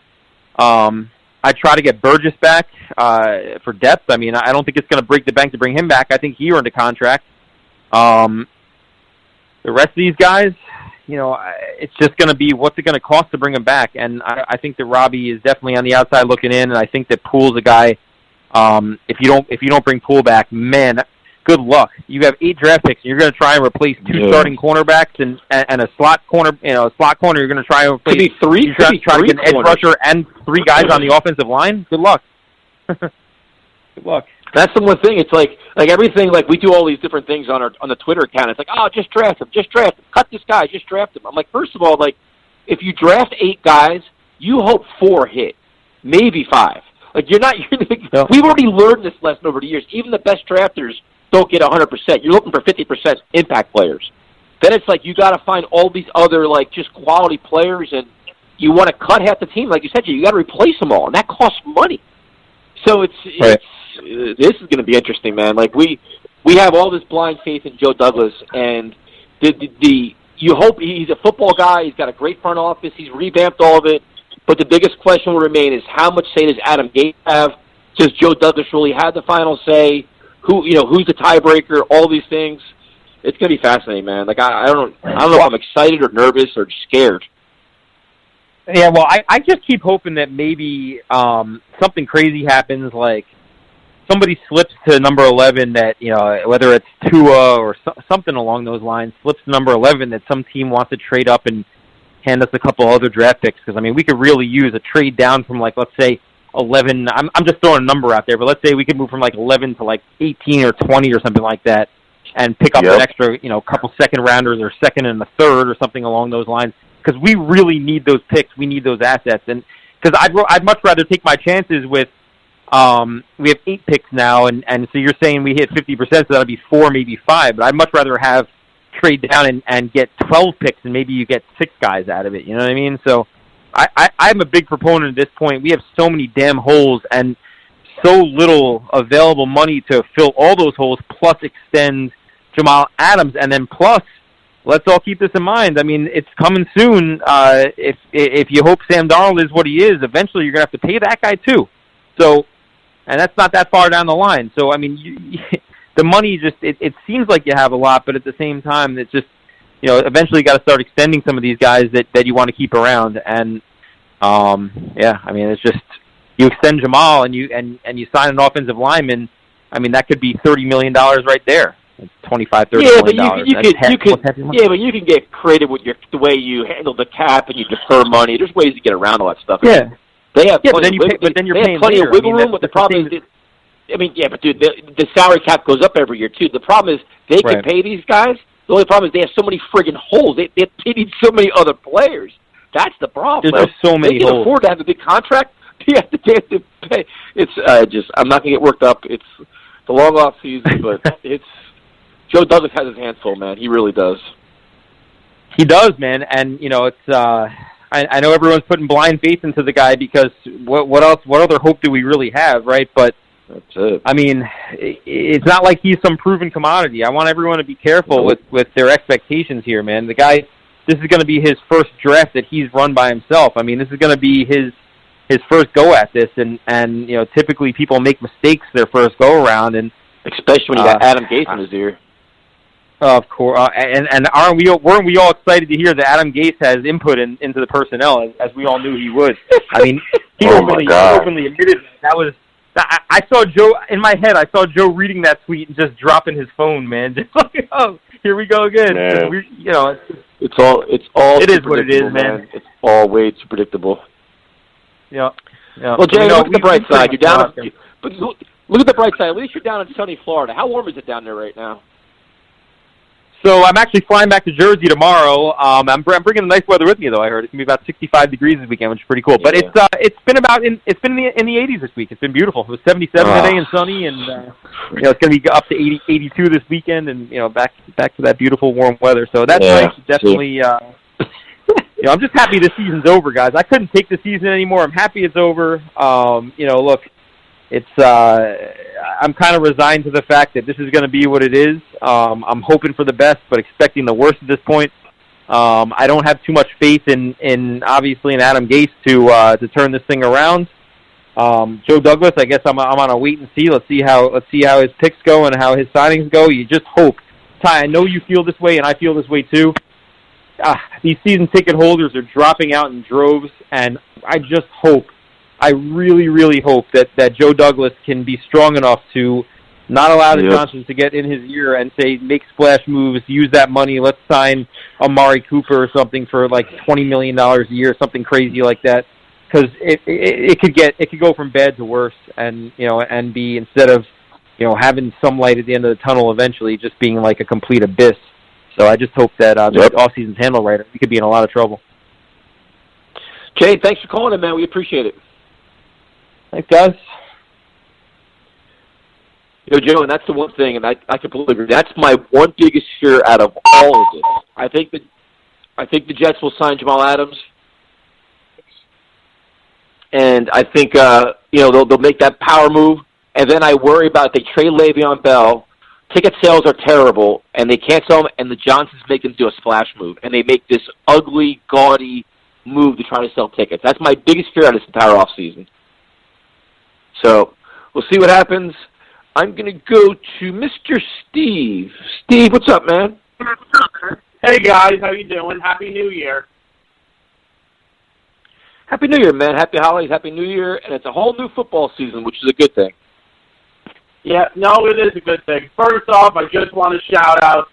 I'd try to get Burgess back for depth. I mean, I don't think it's going to break the bank to bring him back. I think he earned a contract. The rest of these guys, it's just going to be what's it going to cost to bring him back. And I think that Robbie is definitely on the outside looking in, and I think that Poole's a guy. If you don't bring Poole back, man, good luck. You have 8 draft picks, and you're going to try and replace 2 starting cornerbacks and a slot corner. A slot corner. You're going to try and replace.
Could be 3.
You're trying to get an edge rusher and 3 guys on the offensive line. Good luck. Good luck.
That's the one thing. It's like everything. Like we do all these different things on the Twitter account. It's like, oh, just draft him, cut this guy, just draft him. I'm like, first of all, like if you draft 8 guys, you hope 4 hit, maybe 5. Like you're not. We've already learned this lesson over the years. Even the best drafters don't get 100%. You're looking for 50% impact players. Then it's like you got to find all these other like just quality players, and you want to cut half the team. Like you said, you got to replace them all, and that costs money. So this is going to be interesting, man. Like we have all this blind faith in Joe Douglas, and you hope he's a football guy. He's got a great front office. He's revamped all of it. But the biggest question will remain is how much say does Adam Gase have? Does Joe Douglas really have the final say? Who's the tiebreaker? All these things. It's going to be fascinating, man. Like I don't know if I'm excited or nervous or scared.
Yeah, well, I just keep hoping that maybe something crazy happens, like somebody slips to number 11 that, whether it's Tua or something along those lines, slips to number 11 that some team wants to trade up and hand us a couple other draft picks. Because, I mean, we could really use a trade down from, like, let's say 11. I'm just throwing a number out there, but let's say we could move from, like, 11 to, like, 18 or 20 or something like that and pick up an extra, couple second-rounders or second and a third or something along those lines. Because we really need those picks. We need those assets. And because I'd much rather take my chances with we have 8 picks now, and so you're saying we hit 50%, so that'll be 4, maybe 5. But I'd much rather have trade down and get 12 picks, and maybe you get 6 guys out of it. You know what I mean? So I'm a big proponent at this point. We have so many damn holes and so little available money to fill all those holes, plus extend Jamal Adams, and then plus, let's all keep this in mind. I mean, it's coming soon. If you hope Sam Darnold is what he is, eventually you're going to have to pay that guy too. So, and that's not that far down the line. So, I mean, the money just, it seems like you have a lot, but at the same time, it's just, eventually you got to start extending some of these guys that you want to keep around. And, I mean, it's just, you extend Jamal and you sign an offensive lineman, I mean, that could be $30 million right there.
$25, $30 million.
But you can get creative with the way you handle the cap and you defer money. There's ways to get around all that stuff.
Yeah.
They have
but then you're paying
plenty
later.
of wiggle room, but the problem is, but dude, the salary cap goes up every year too. The problem is they can pay these guys. The only problem is they have so many friggin' holes. They need so many other players. That's the problem.
There's so many
holes. They can
holes.
afford to have a big contract. They have to pay. It's I'm not gonna get worked up. It's the long off season, but it's Joe Douglas has his hands full, man. He really does.
He does, man, and it's. I know everyone's putting blind faith into the guy because what else? What other hope do we really have, right? But
that's it.
I mean, it's not like he's some proven commodity. I want everyone to be careful with their expectations here, man. The guy, this is going to be his first draft that he's run by himself. I mean, this is going to be his first go at this, and typically people make mistakes their first go around, and
especially when you got Adam Gase in his ear.
Of course, and weren't we all excited to hear that Adam Gase has input into the personnel, as we all knew he would. I mean, he openly admitted that was. I saw Joe in my head. I saw Joe reading that tweet and just dropping his phone, man. Just like, oh, here we go again.
It's all.
It is what it is, man.
It's all way too predictable.
Yeah.
Well, Jay, look at the bright side. You're down. But look at the bright side. At least you're down in sunny Florida. How warm is it down there right now?
So I'm actually flying back to Jersey tomorrow. I'm bringing the nice weather with me, though. I heard it's gonna be about 65 degrees this weekend, which is pretty cool. But it's been in the 80s this week. It's been beautiful. It was 77 today and sunny, and it's gonna be up to 82 this weekend, and back to that beautiful warm weather. So that's nice. Definitely. I'm just happy the season's over, guys. I couldn't take the season anymore. I'm happy it's over. Look, it's I'm kind of resigned to the fact that this is going to be what it is. I'm hoping for the best, but expecting the worst at this point. I don't have too much faith in Adam Gase to turn this thing around. Joe Douglas, I guess I'm on a wait and see. Let's see how his picks go and how his signings go. You just hope. Ty, I know you feel this way, and I feel this way too. These season ticket holders are dropping out in droves, and I just hope, I really, really hope that Joe Douglas can be strong enough to not allow the Johnsons to get in his ear and say, make splash moves, use that money, let's sign Amari Cooper or something for like $20 million a year, something crazy like that. Because it could go from bad to worse, and be, instead of having some light at the end of the tunnel eventually, just being like a complete abyss. So I just hope that the off-season's handled right. We could be in a lot of trouble.
Jay, thanks for calling in, man. We appreciate it.
Thanks, guys.
Joe, and that's the one thing, and I completely agree. That's my one biggest fear out of all of this. I think the Jets will sign Jamal Adams, and I think they'll make that power move. And then I worry about if they trade Le'Veon Bell. Ticket sales are terrible, and they can't sell them, and the Johnsons make them do a splash move, and they make this ugly, gaudy move to try to sell tickets. That's my biggest fear out of this entire offseason. So we'll see what happens. I'm going to go to Mr. Steve. Steve, what's up, man?
Hey, guys. How you doing? Happy New Year.
Happy New Year, man. Happy holidays, Happy New Year, and it's a whole new football season, which is a good thing.
Yeah, no, it is a good thing. First off, I just want to shout out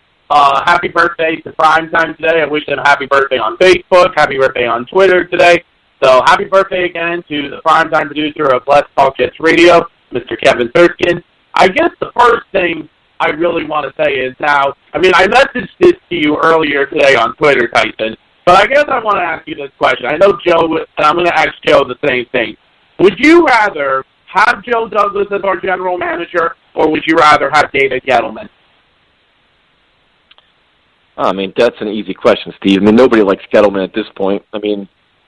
happy birthday to Primetime today. I wish them a happy birthday on Facebook, happy birthday on Twitter today. So happy birthday again to the Primetime producer of Let's Talk Jets Radio, Mr. Kevin Thurskin. I guess the first thing I really want to say is now, I messaged this to you earlier today on Twitter, Tyson, but I guess I want to ask you this question. I know Joe, and I'm going to ask Joe the same thing. Would you rather have Joe Douglas as our general manager, or would you rather have David Gettleman?
That's an easy question, Steve. Nobody likes Gettleman at this point.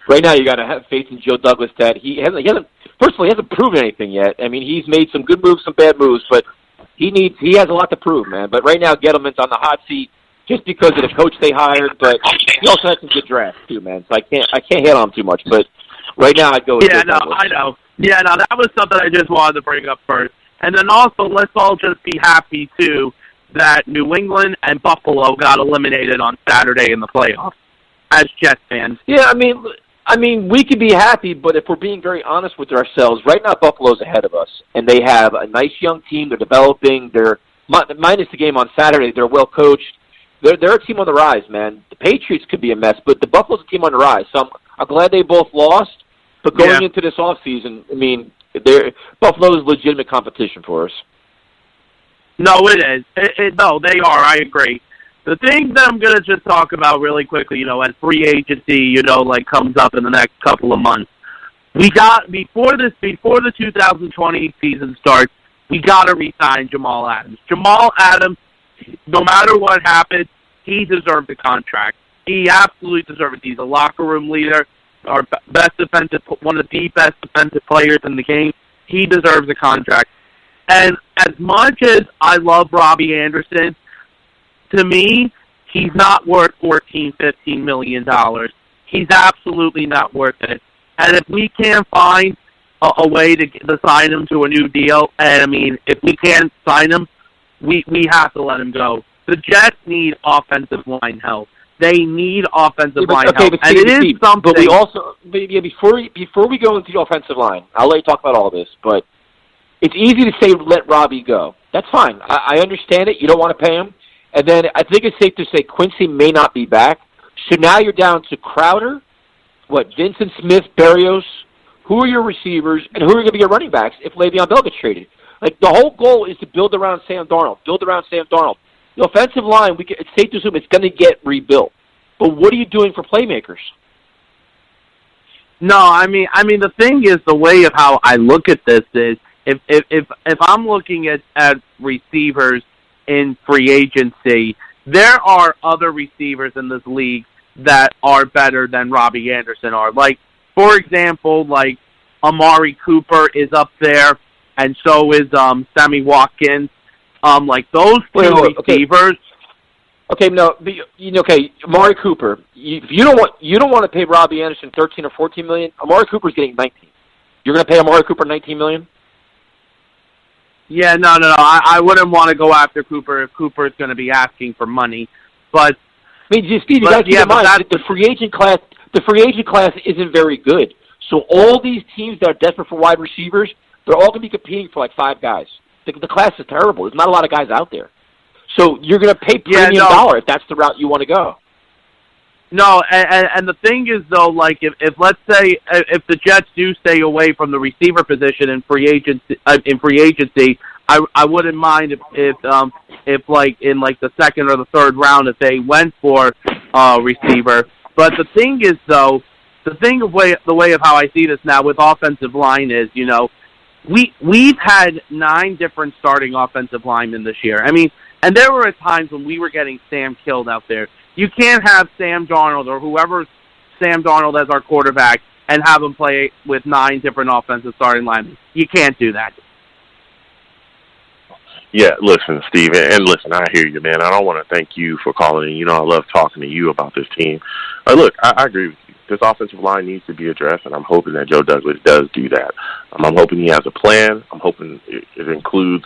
Right now you got to have faith in Joe Douglas that he hasn't proven anything yet. He's made some good moves, some bad moves, but he has a lot to prove, man. But right now Gettleman's on the hot seat just because of the coach they hired, but he also had some good drafts too, man. So I can't hit on him too much, but right now I'd go with Joe Douglas.
I know. Yeah, no, that was something I just wanted to bring up first. And then also, let's all just be happy, too, that New England and Buffalo got eliminated on Saturday in the playoffs as Jets fans.
Yeah, we could be happy, but if we're being very honest with ourselves, right now Buffalo's ahead of us, and they have a nice young team. They're developing. They're minus the game on Saturday, they're well coached. They're a team on the rise, man. The Patriots could be a mess, but the Buffalo's a team on the rise. So I'm glad they both lost. But going into this offseason, I mean, Buffalo is legitimate competition for us.
No, it is. No, they are. I agree. The thing that I'm going to just talk about really quickly, as free agency, comes up in the next couple of months. We got, before the 2020 season starts, we got to re-sign Jamal Adams. Jamal Adams, no matter what happens, he deserves a contract. He absolutely deserves it. He's a locker room leader, one of the best defensive players in the game. He deserves a contract. And as much as I love Robbie Anderson, to me, he's not worth $14, $15 million. He's absolutely not worth it. And if we can't find a way to sign him to a new deal, and I mean, if we can't sign him, we have to let him go. The Jets need offensive line help. They need offensive line help, and it is something.
But we also, before we go into the offensive line, I'll let you talk about all this. But it's easy to say let Robbie go. That's fine. I understand it. You don't want to pay him, and then I think it's safe to say Quincy may not be back. So now you're down to Crowder, Vincent Smith, Berrios. Who are your receivers, and who are going to be your running backs if Le'Veon Bell gets traded? Like, the whole goal is to build around Sam Darnold. The offensive line, it's safe to assume it's going to get rebuilt. But what are you doing for playmakers?
No, I mean, the thing is, the way of how I look at this is, if I'm looking at receivers in free agency, there are other receivers in this league that are better than Robbie Anderson are. Like, for example, like Amari Cooper is up there, and so is Sammy Watkins. Like those two receivers.
Okay, Amari Cooper. If you don't want to pay Robbie Anderson $13 or $14 million, Amari Cooper's getting $19. You're going to pay Amari Cooper $19 million?
Yeah, no. I wouldn't want to go after Cooper if Cooper is going to be asking for money. But
I mean, Steve, you got to keep in mind the free agent class isn't very good. So all these teams that are desperate for wide receivers, they're all going to be competing for like 5 guys. The class is terrible. There's not a lot of guys out there. So you're going to pay premium dollar if that's the route you want to go.
No, and the thing is, though, like if let's say if the Jets do stay away from the receiver position in free agency, I wouldn't mind if like in like the second or the third round if they went for receiver. But the thing is, though, the way of how I see this now with offensive line is, we've had 9 different starting offensive linemen this year. I mean, and there were times when we were getting Sam killed out there. You can't have Sam Darnold or whoever's Sam Darnold as our quarterback and have him play with 9 different offensive starting linemen. You can't do that.
Yeah, listen, Steve, and listen, I hear you, man. I don't want to thank you for calling in. I love talking to you about this team. Look, I agree with you. This offensive line needs to be addressed, and I'm hoping that Joe Douglas does do that. I'm hoping he has a plan. I'm hoping it includes,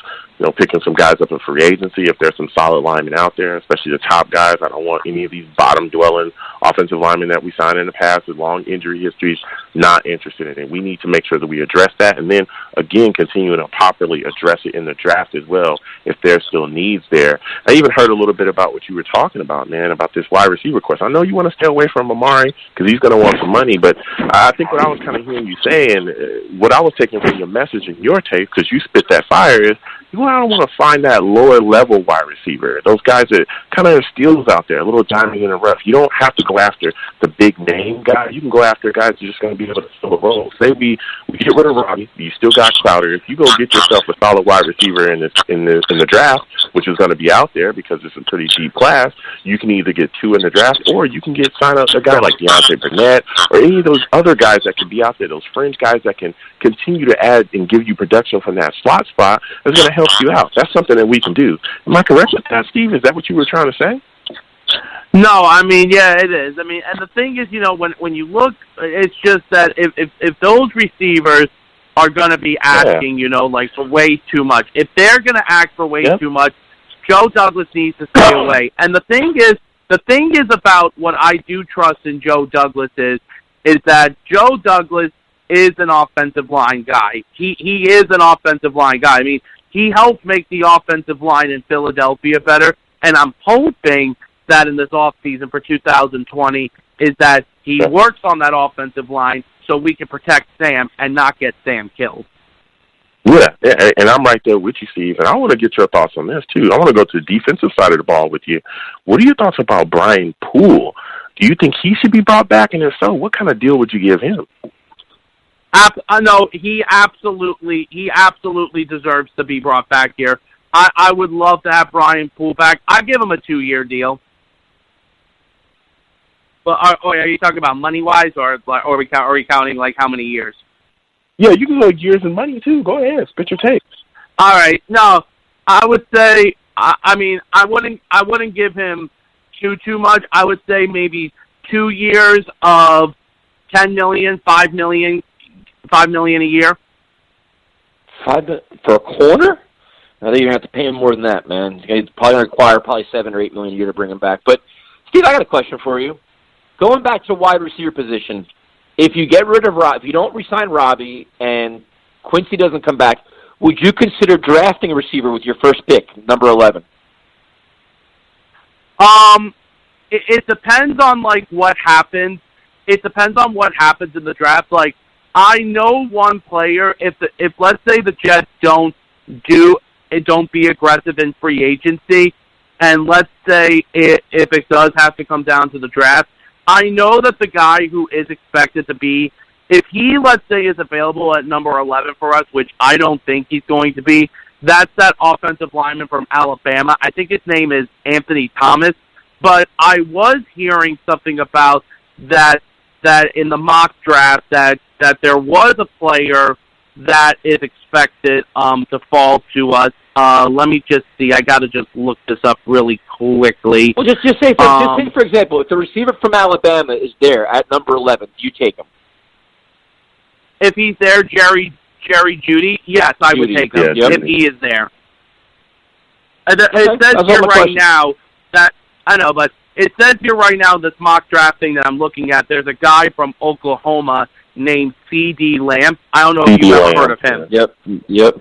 picking some guys up in free agency if there's some solid linemen out there, especially the top guys. I don't want any of these bottom-dwelling offensive linemen that we signed in the past with long injury histories not interested in it. We need to make sure that we address that, and then, again, continue to properly address it in the draft as well if there's still needs there. I even heard a little bit about what you were talking about, man, about this wide receiver course. I know you want to stay away from Amari because he's going to want some money, but I think what I was kind of hearing you saying, what I was taking from your message and your tape, because you spit that fire, is you don't want to find that lower-level wide receiver, those guys that kind of steals out there, a little diamond in the rough. You don't have to go after the big-name guy. You can go after guys who are just going to be able to fill the role. Say we get rid of Robbie, you still got Crowder. If you go get yourself a solid wide receiver in the draft, which is going to be out there because it's a pretty deep class, you can either get 2 in the draft or you can sign up a guy like Deontay Burnett or any of those other guys that can be out there, those fringe guys that can continue to add and give you production from that slot spot is going to help you out. That's something that we can do. Am I correct with that, Steve? Is that what you were trying to say?
No, I mean, yeah, it is. I mean, and the thing is, when you look, it's just that if those receivers are going to be asking, for way too much, if they're going to ask for way too much, Joe Douglas needs to stay away. And the thing is about what I do trust in Joe Douglas is that Joe Douglas is an offensive line guy. He is an offensive line guy. I mean, he helped make the offensive line in Philadelphia better, and I'm hoping that in this offseason for 2020 is that he works on that offensive line so we can protect Sam and not get Sam killed.
Yeah, and I'm right there with you, Steve. And I want to get your thoughts on this, too. I want to go to the defensive side of the ball with you. What are your thoughts about Brian Poole? Do you think he should be brought back? And if so, what kind of deal would you give him?
No, he absolutely deserves to be brought back here. I would love to have Brian Poole back. I'd give him a 2-year deal. But are you talking about money-wise, or are we counting, like, how many years?
Yeah, you can go years and money, too. Go ahead. Spit your tape.
All right. No, I would say, I wouldn't give him too much. I would say maybe 2 years of $10 million, $5 million a year.
For a corner? I think you're going to have to pay him more than that, man. He's probably going to require $7 or $8 million a year to bring him back. But, Steve, I got a question for you. Going back to the wide receiver position, if you get rid of if you don't re-sign Robbie and Quincy doesn't come back, would you consider drafting a receiver with your first pick, number 11?
It depends on, like, what happens. It depends on what happens in the draft. Like, I know one player, if let's say the Jets don't be aggressive in free agency, and let's say if it does have to come down to the draft, I know that the guy who is expected to be, if he, let's say, is available at number 11 for us, which I don't think he's going to be, that's that offensive lineman from Alabama. I think his name is Anthony Thomas. But I was hearing something about that in the mock draft that there was a player that is expected to fall to us. Let me just see. I got to just look this up really quickly.
Well, just say for example, if the receiver from Alabama is there at number 11, do you take him?
If he's there, Jerry Jeudy, yes, I would take him if he is there. It says here right now that I know, but it says here right now this mock draft thing that I'm looking at. There's a guy from Oklahoma named C.D. Lamb. I don't know if you've ever heard of him.
Yep.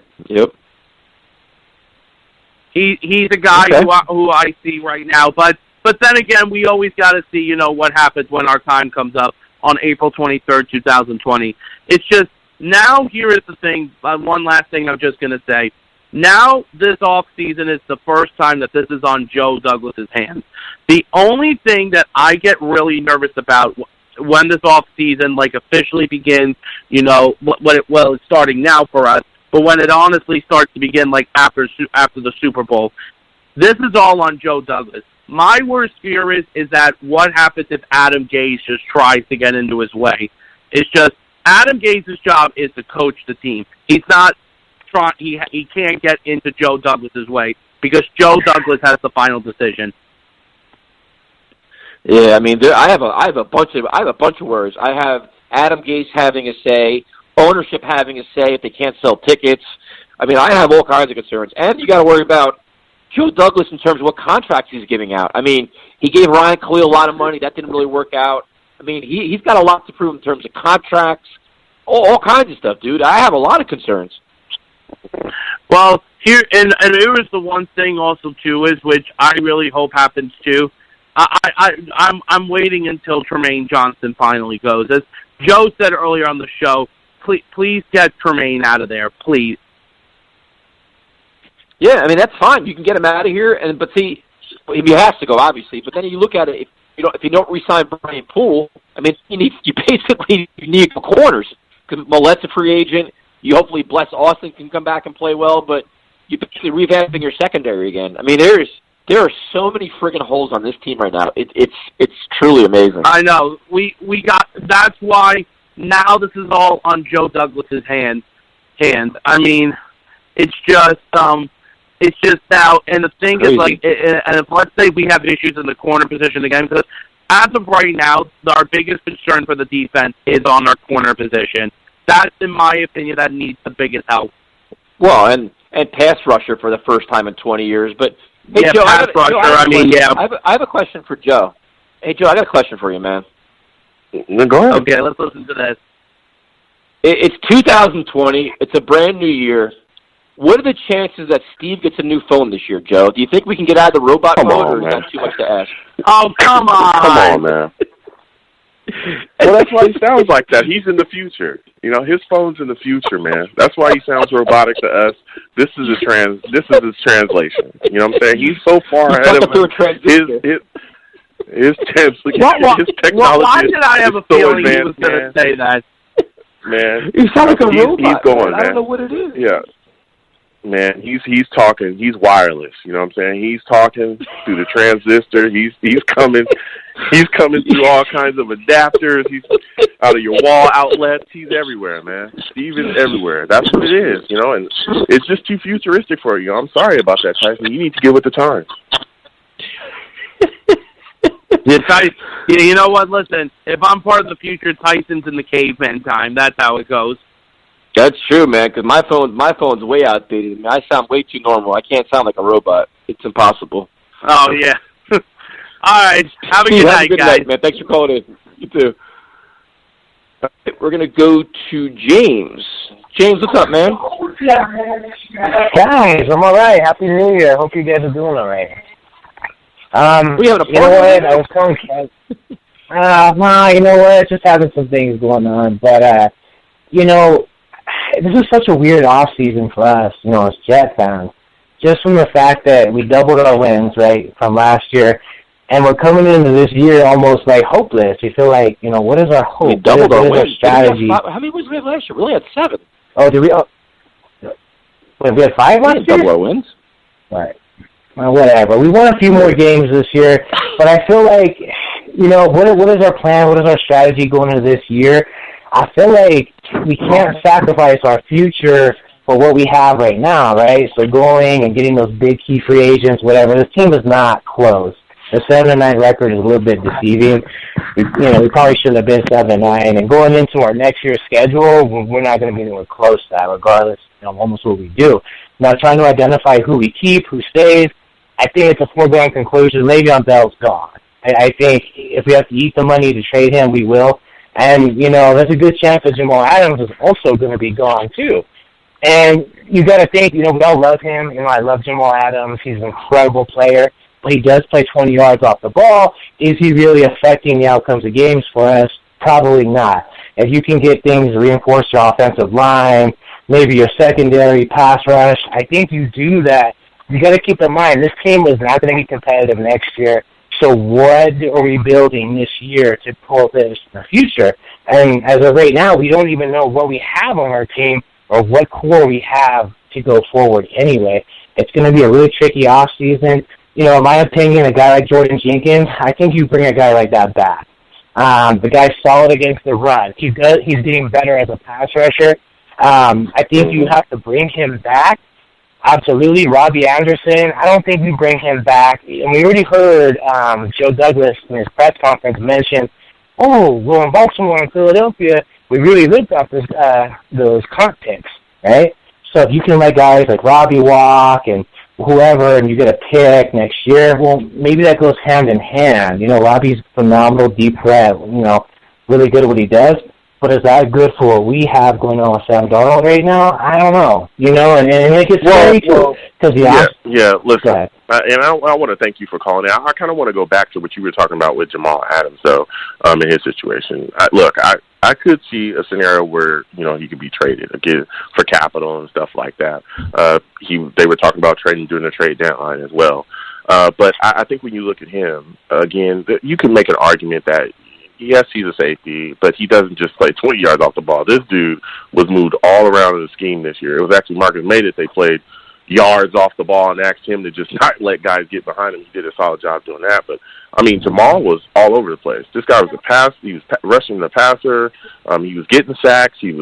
He's a guy who I see right now, but then again, we always got to see what happens when our time comes up on April 23rd, 2020. It's just now. Here is the thing. One last thing I'm just gonna say. Now, this offseason is the first time that this is on Joe Douglas's hands. The only thing that I get really nervous about when this offseason, officially begins, it's starting now for us, but when it honestly starts to begin, after the Super Bowl, this is all on Joe Douglas. My worst fear is that what happens if Adam Gase just tries to get into his way. It's just Adam Gase's job is to coach the team. He's not he can't get into Joe Douglas's way because Joe Douglas has the final decision.
Yeah, I mean, I have a bunch of words. I have Adam Gase having a say, ownership having a say if they can't sell tickets. I mean, I have all kinds of concerns, and you got to worry about Joe Douglas in terms of what contracts he's giving out. I mean, he gave Ryan Khalil a lot of money. That didn't really work out. I mean, he's got a lot to prove in terms of contracts, all kinds of stuff, dude. I have a lot of concerns.
Well, here and here is the one thing also too is which I really hope happens too. I'm waiting until Tremaine Johnson finally goes. As Joe said earlier on the show, please get Tremaine out of there, please.
Yeah, I mean that's fine. You can get him out of here, but see, he has to go obviously. But then you look at it, if you don't re-sign Brian Poole, I mean you basically need corners. Because Millett's a free agent. You hopefully Bless Austin can come back and play well, but you're basically revamping your secondary again. I mean, there are so many friggin' holes on this team right now. It's truly amazing.
I know. We got. That's why now this is all on Joe Douglas's hands. I mean, it's just now. And the thing is, and if let's say we have issues in the corner position again, because as of right now, our biggest concern for the defense is on our corner position. That's, in my opinion, that needs the biggest help.
Well, and pass rusher for the first time in 20 years. But hey,
yeah,
Joe,
I
have a question for Joe. Hey, Joe, I got a question for you, man.
Go ahead.
Okay, let's listen to this.
It's 2020. It's a brand new year. What are the chances that Steve gets a new phone this year, Joe? Do you think we can get out of the robot mode, or is that too much to ask?
Oh, come on.
Come on, man. Well, that's why he sounds like that. He's in the future. You know, his phone's in the future, man. That's why he sounds robotic to us. This is his translation. You know what I'm saying? He's so far ahead of his technology.
Why did I have a feeling he was going to say that?
Man,
you sound like a robot.
He's going, man.
I don't know what it is.
Yeah. Man, he's talking. He's wireless. You know what I'm saying? He's talking through the transistor. He's coming. He's coming through all kinds of adapters. He's out of your wall outlets. He's everywhere, man. Steve is everywhere. That's what it is, you know. And it's just too futuristic for you. I'm sorry about that, Tyson. You need to get with the times.
You know what? Listen, if I'm part of the future, Tyson's in the caveman time. That's how it goes.
That's true, man, because my phone's way outdated. I mean, I sound way too normal. I can't sound like a robot. It's impossible.
Oh, yeah. All right. Have a good night, guys.
Man. Thanks for calling in. You too. We're going to go to James. James, what's up, man?
Guys, I'm all right. Happy New Year. I hope you guys are doing all right.
We having a
you know what? I was calling. No, you know what? Just having some things going on. But, you know, this is such a weird off-season for us, you know, as Jet fans. Just from the fact that we doubled our wins, right, from last year, and we're coming into this year almost, like, hopeless. We feel like, you know, what is our hope?
We doubled our wins.
Our strategy?
How many wins did we have last year? We only had 7.
Oh, did we? Oh, wait, we had 5 last year?
Double our wins.
All right. Well, whatever. We won a few more games this year, but I feel like, you know, what is our plan? What is our strategy going into this year? I feel like we can't sacrifice our future for what we have right now, right? So going and getting those big key free agents, whatever. This team is not close. The 7-9 record is a little bit deceiving. We probably should have been 7-9. And going into our next year's schedule, we're not going to be anywhere close to that, regardless, you know, almost what we do. Now, trying to identify who we keep, who stays, I think it's a foregone conclusion. Le'Veon Bell's gone. I think if we have to eat the money to trade him, we will. And, you know, there's a good chance that Jamal Adams is also going to be gone, too. And you got to think, you know, we all love him. You know, I love Jamal Adams. He's an incredible player. But he does play 20 yards off the ball. Is he really affecting the outcomes of games for us? Probably not. If you can get things to reinforce your offensive line, maybe your secondary pass rush, I think you do that. You got to keep in mind, this team is not going to be competitive next year. So what are we building this year to pull this in the future? And as of right now, we don't even know what we have on our team or what core we have to go forward anyway. It's going to be a really tricky offseason. You know, in my opinion, a guy like Jordan Jenkins, I think you bring a guy like that back. The guy's solid against the run. He's getting better as a pass rusher. I think you have to bring him back. Absolutely. Robbie Anderson, I don't think we bring him back. And we already heard Joe Douglas in his press conference mention, well, in Baltimore and Philadelphia, we really looked at those comp picks, right? So if you can let guys like Robbie walk and whoever, and you get a pick next year, well, maybe that goes hand in hand. You know, Robbie's phenomenal, deep threat, you know, really good at what he does. But is that good for what we have going on with Sam Darnold right now? I don't know. You know, and it gets scary too.
Listen, and I want to thank you for calling in. I kind of want to go back to what you were talking about with Jamal Adams, though, in his situation. I could see a scenario where, you know, he could be traded again for capital and stuff like that. They were talking about trading during the trade deadline as well. But I think when you look at him, again, you can make an argument that, yes, he's a safety, but he doesn't just play 20 yards off the ball. This dude was moved all around in the scheme this year. It was actually Marcus Maye that they played yards off the ball and asked him to just not let guys get behind him. He did a solid job doing that. But, I mean, Jamal was all over the place. This guy was he was rushing the passer. He was getting sacks. He's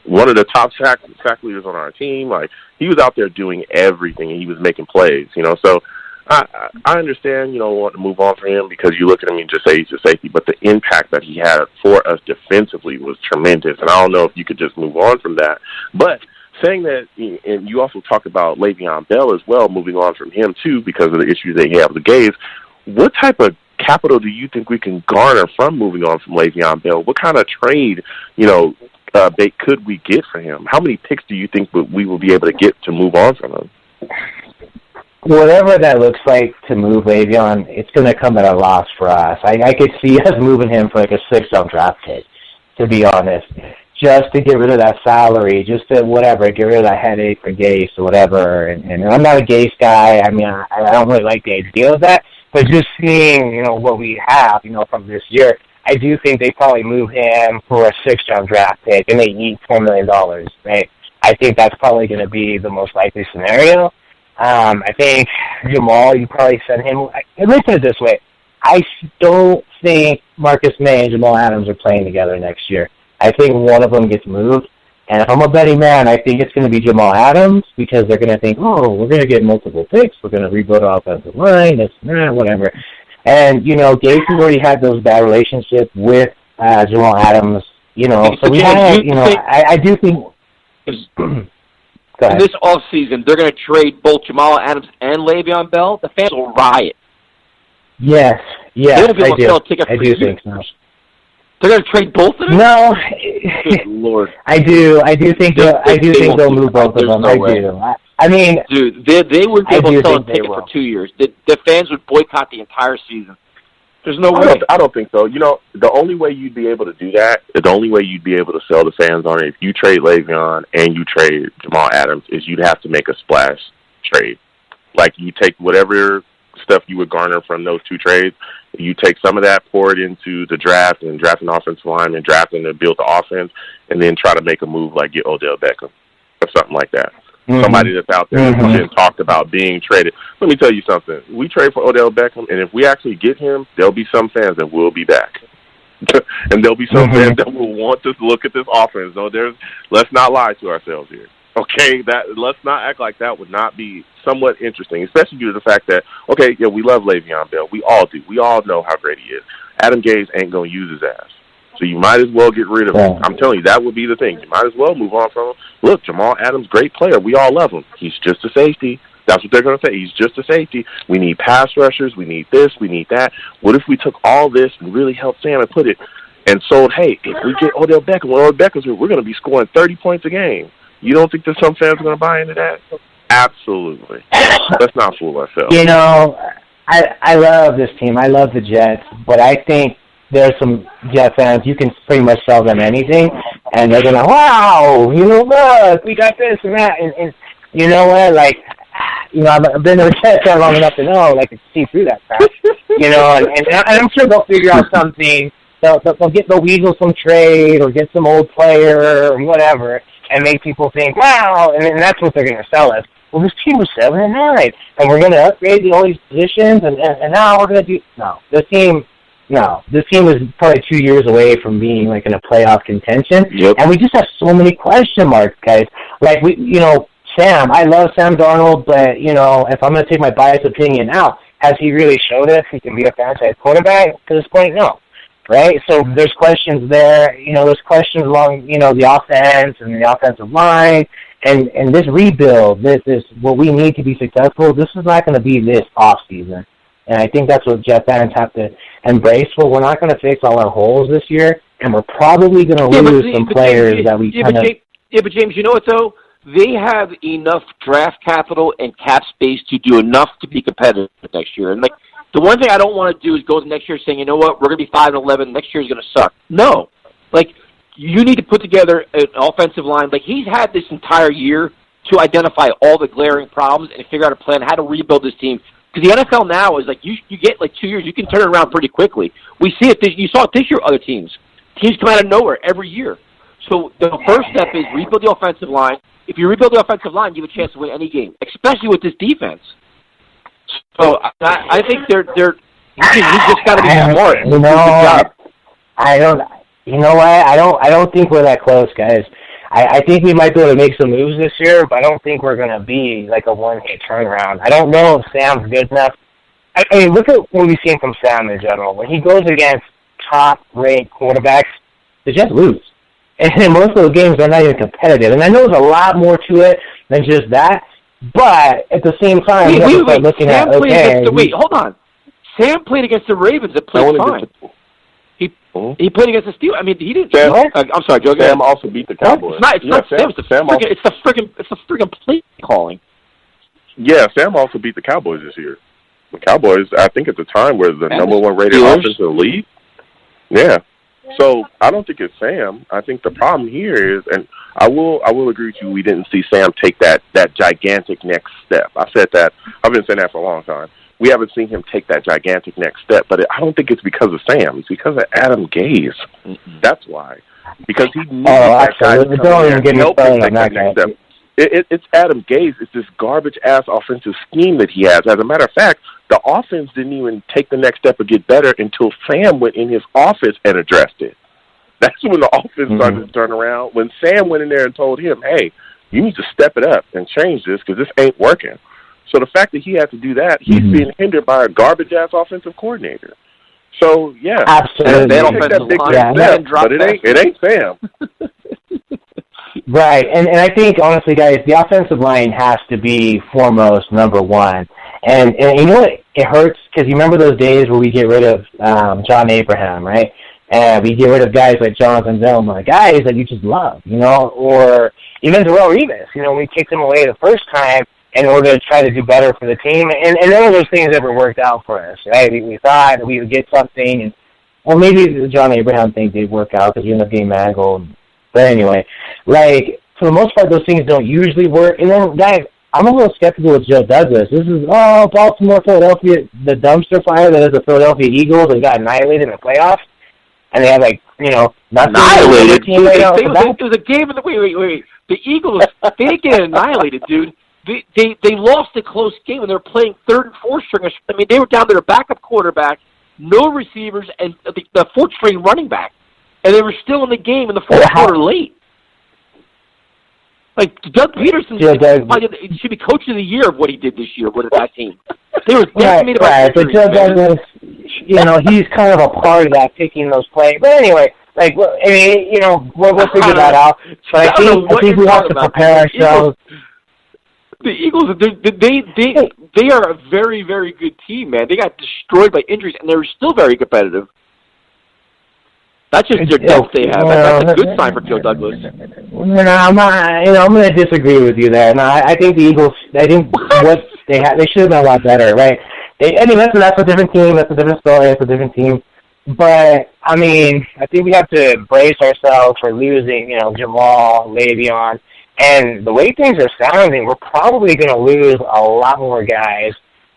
one of the top sack leaders on our team. Like, he was out there doing everything, and he was making plays, you know. So, I understand, you know, wanting to move on from him because you look at him and just say he's a safety, but the impact that he had for us defensively was tremendous, and I don't know if you could just move on from that. But saying that, and you also talk about Le'Veon Bell as well, moving on from him too because of the issues they have with the Gays. What type of capital do you think we can garner from moving on from Le'Veon Bell? What kind of trade, you know, bait could we get for him? How many picks do you think we will be able to get to move on from him?
Whatever that looks like to move Le'Veon, it's going to come at a loss for us. I could see us moving him for like a 6th-round draft pick, to be honest, just to get rid of that salary, just to whatever, get rid of that headache for Gase or whatever. And I'm not a Gase guy. I mean, I don't really like the idea of that. But just seeing, you know, what we have, you know, from this year, I do think they probably move him for a 6th-round draft pick, and they eat $4 million, right? I think that's probably going to be the most likely scenario. I think Jamal, you probably send him. Let me put it this way. I don't think Marcus May and Jamal Adams are playing together next year. I think one of them gets moved. And if I'm a betting man, I think it's going to be Jamal Adams because they're going to think, oh, we're going to get multiple picks. We're going to rebuild our offensive line, this and that, whatever. And, you know, Gase has already had those bad relationships with Jamal Adams, you know. So we have, you know, I do think.
In this offseason, they're going to trade both Jamal Adams and Le'Veon Bell. The fans will riot.
Yes,
they won't be able to sell a ticket
I do think so.
They're going to trade both of them?
No.
Good Lord.
I do think they'll move both of them.
No way.
Do. I mean,
dude, they would be able to sell a ticket for 2 years. The fans would boycott the entire season. There's no way.
I don't think so. You know, the only way you'd be able to do that, the only way you'd be able to sell the fans on it, if you trade Le'Veon and you trade Jamal Adams, is you'd have to make a splash trade. Like, you take whatever stuff you would garner from those 2 trades, you take some of that, pour it into the draft and draft an offensive line and draft and build the offense, and then try to make a move like get Odell Beckham or something like that. Mm-hmm. Somebody that's out there that's been talked about being traded. Let me tell you something. We trade for Odell Beckham, and if we actually get him, there'll be some fans that will be back. And there'll be some fans that will want to look at this offense. No, let's not lie to ourselves here. Okay, let's not act like that would not be somewhat interesting, especially due to the fact that, okay, yeah, we love Le'Veon Bell. We all do. We all know how great he is. Adam Gase ain't going to use his ass. So you might as well get rid of him. I'm telling you, that would be the thing. You might as well move on from him. Look, Jamal Adams, great player. We all love him. He's just a safety. That's what they're going to say. He's just a safety. We need pass rushers. We need this. We need that. What if we took all this and really helped Sam and put it and sold, hey, if we get Odell Beckham, when Odell Beckham's here, we're going to be scoring 30 points a game. You don't think that some fans are going to buy into that? Absolutely. Let's not fool ourselves.
You know, I love this team. I love the Jets, but I think there's some Jet fans, you can pretty much sell them anything, and they're going to, wow, you know, look, we got this and that. And you know what? Like, you know, I've been a Jet fan long enough to know, like, to see through that crap. You know, and I'm sure they'll figure out something. They'll weasel some trade or get some old player or whatever and make people think, wow, and that's what they're going to sell us. Well, this team was 7-9, and we're going to upgrade all these positions, and now we're going to do this team is probably 2 years away from being like in a playoff contention, and we just have so many question marks, guys. Like Sam, I love Sam Darnold, but if I'm going to take my biased opinion out, has he really shown us he can be a franchise quarterback? To this point, no. Right? So there's questions there. There's questions along, the offense and the offensive line. And this rebuild, this what we need to be successful, this is not going to be this offseason. And I think that's what Jet fans have to embrace. Well, we're not going to fix all our holes this year, and we're probably going to lose some players that we kind of...
Yeah, but James, you know what, though? They have enough draft capital and cap space to do enough to be competitive next year. And, the one thing I don't want to do is go to next year saying, you know what, we're going to be 5-11, next year is going to suck. No. You need to put together an offensive line. He's had this entire year to identify all the glaring problems and figure out a plan how to rebuild this team. Because the NFL now is you get 2 years, you can turn it around pretty quickly. We see it. You saw it this year with other teams. Teams come out of nowhere every year. So the first step is rebuild the offensive line. If you rebuild the offensive line, you have a chance to win any game, especially with this defense. So I think you just got to be smart.
I don't. You know what? I don't think we're that close, guys. I think we might be able to make some moves this year, but I don't think we're going to be like a one-hit turnaround. I don't know if Sam's good enough. I mean, look at what we've seen from Sam in general. When he goes against top-ranked quarterbacks, they just lose. And in most of those games, they're not even competitive. And I know there's a lot more to it than just that. But at the same time, looking
at hold on. Sam played against the Ravens and played fine. He played against the Steelers. I mean, he didn't. I'm sorry, Joe.
Sam also beat the Cowboys.
It's not Sam. It's the friggin' play calling.
Yeah, Sam also beat the Cowboys this year. The Cowboys, I think at the time, were the number one rated offense in the league. Yeah. So I don't think it's Sam. I think the problem here is, and I will agree with you, we didn't see Sam take that gigantic next step. I said that. I've been saying that for a long time. We haven't seen him take that gigantic next step, but I don't think it's because of Sam. It's because of Adam Gase. That's why. Because he needs that guy to come in and help him take that next step. It's Adam Gase. It's this garbage-ass offensive scheme that he has. As a matter of fact, the offense didn't even take the next step or get better until Sam went in his office and addressed it. That's when the offense started to turn around. When Sam went in there and told him, hey, you need to step it up and change this because this ain't working. So the fact that he had to do that, he's being hindered by a garbage-ass offensive coordinator. So, yeah.
Absolutely.
That big step, but it ain't Sam.
Right, and I think, honestly, guys, the offensive line has to be foremost, number one. And you know what? It hurts because you remember those days where we get rid of John Abraham, right? And we get rid of guys like Jonathan Zellman, guys that you just love, you know, or even Darrelle Revis. You know, we kicked him away the first time in order to try to do better for the team, and none of those things ever worked out for us, right? We thought we would get something, and well, maybe the John Abraham thing did work out because you ended up getting mangled. But anyway, like, for the most part, those things don't usually work. And then, guys, I'm a little skeptical with Joe Douglas. This is, Baltimore, Philadelphia, the dumpster fire that is the Philadelphia Eagles. They got annihilated in the playoffs. And they had, like, you know, nothing.
Annihilated? Dude, it was a game in the... Wait. The Eagles, they didn't get annihilated, dude. They lost a close game, and they were playing third and fourth stringers. I mean, they were down to their backup quarterback, no receivers, and the fourth-string running back. And they were still in the game in the fourth quarter late. Like, Doug Peterson should be coach of the year of what he did this year with that team. They were decimated by
but Joe Douglas, you know, he's kind of a part of that, picking those plays. But anyway, like, I mean, you know, we'll figure that out. But I think we have to prepare ourselves.
The Eagles, they are a very, very good team, man. They got destroyed by injuries, and they were still very competitive. That's just their depth they have. That's a good sign for Joe Douglas.
No, I'm not. You know, I'm going to disagree with you there. No, I think the Eagles. I think what they should have done a lot better, right? That's a different team. That's a different story. That's a different team. But I mean, I think we have to brace ourselves for losing, you know, Jamal, Le'Veon, and the way things are sounding, we're probably going to lose a lot more guys.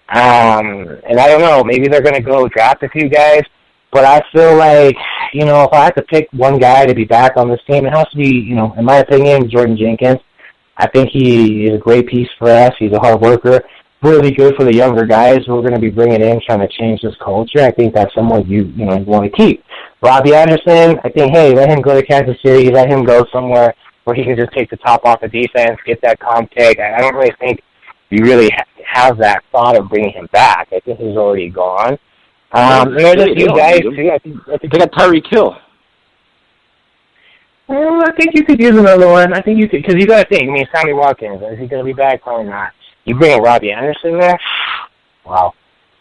And I don't know. Maybe they're going to go draft a few guys. But I feel like, you know, if I have to pick one guy to be back on this team, it has to be, you know, in my opinion, Jordan Jenkins. I think he is a great piece for us. He's a hard worker, really good for the younger guys who we're going to be bringing in, trying to change this culture. I think that's someone you want to keep. Robbie Anderson, I think, hey, let him go to Kansas City, let him go somewhere where he can just take the top off the defense, get that comp pick. I don't really think you really have that thought of bringing him back. I think he's already gone. There's a few guys too.
They got Tyreek Hill.
Well, I think you could use another one. I think you could, because you got to think. I mean, Sammy Watkins, is he going to be back? Probably not. You bring a Robbie Anderson there? Wow.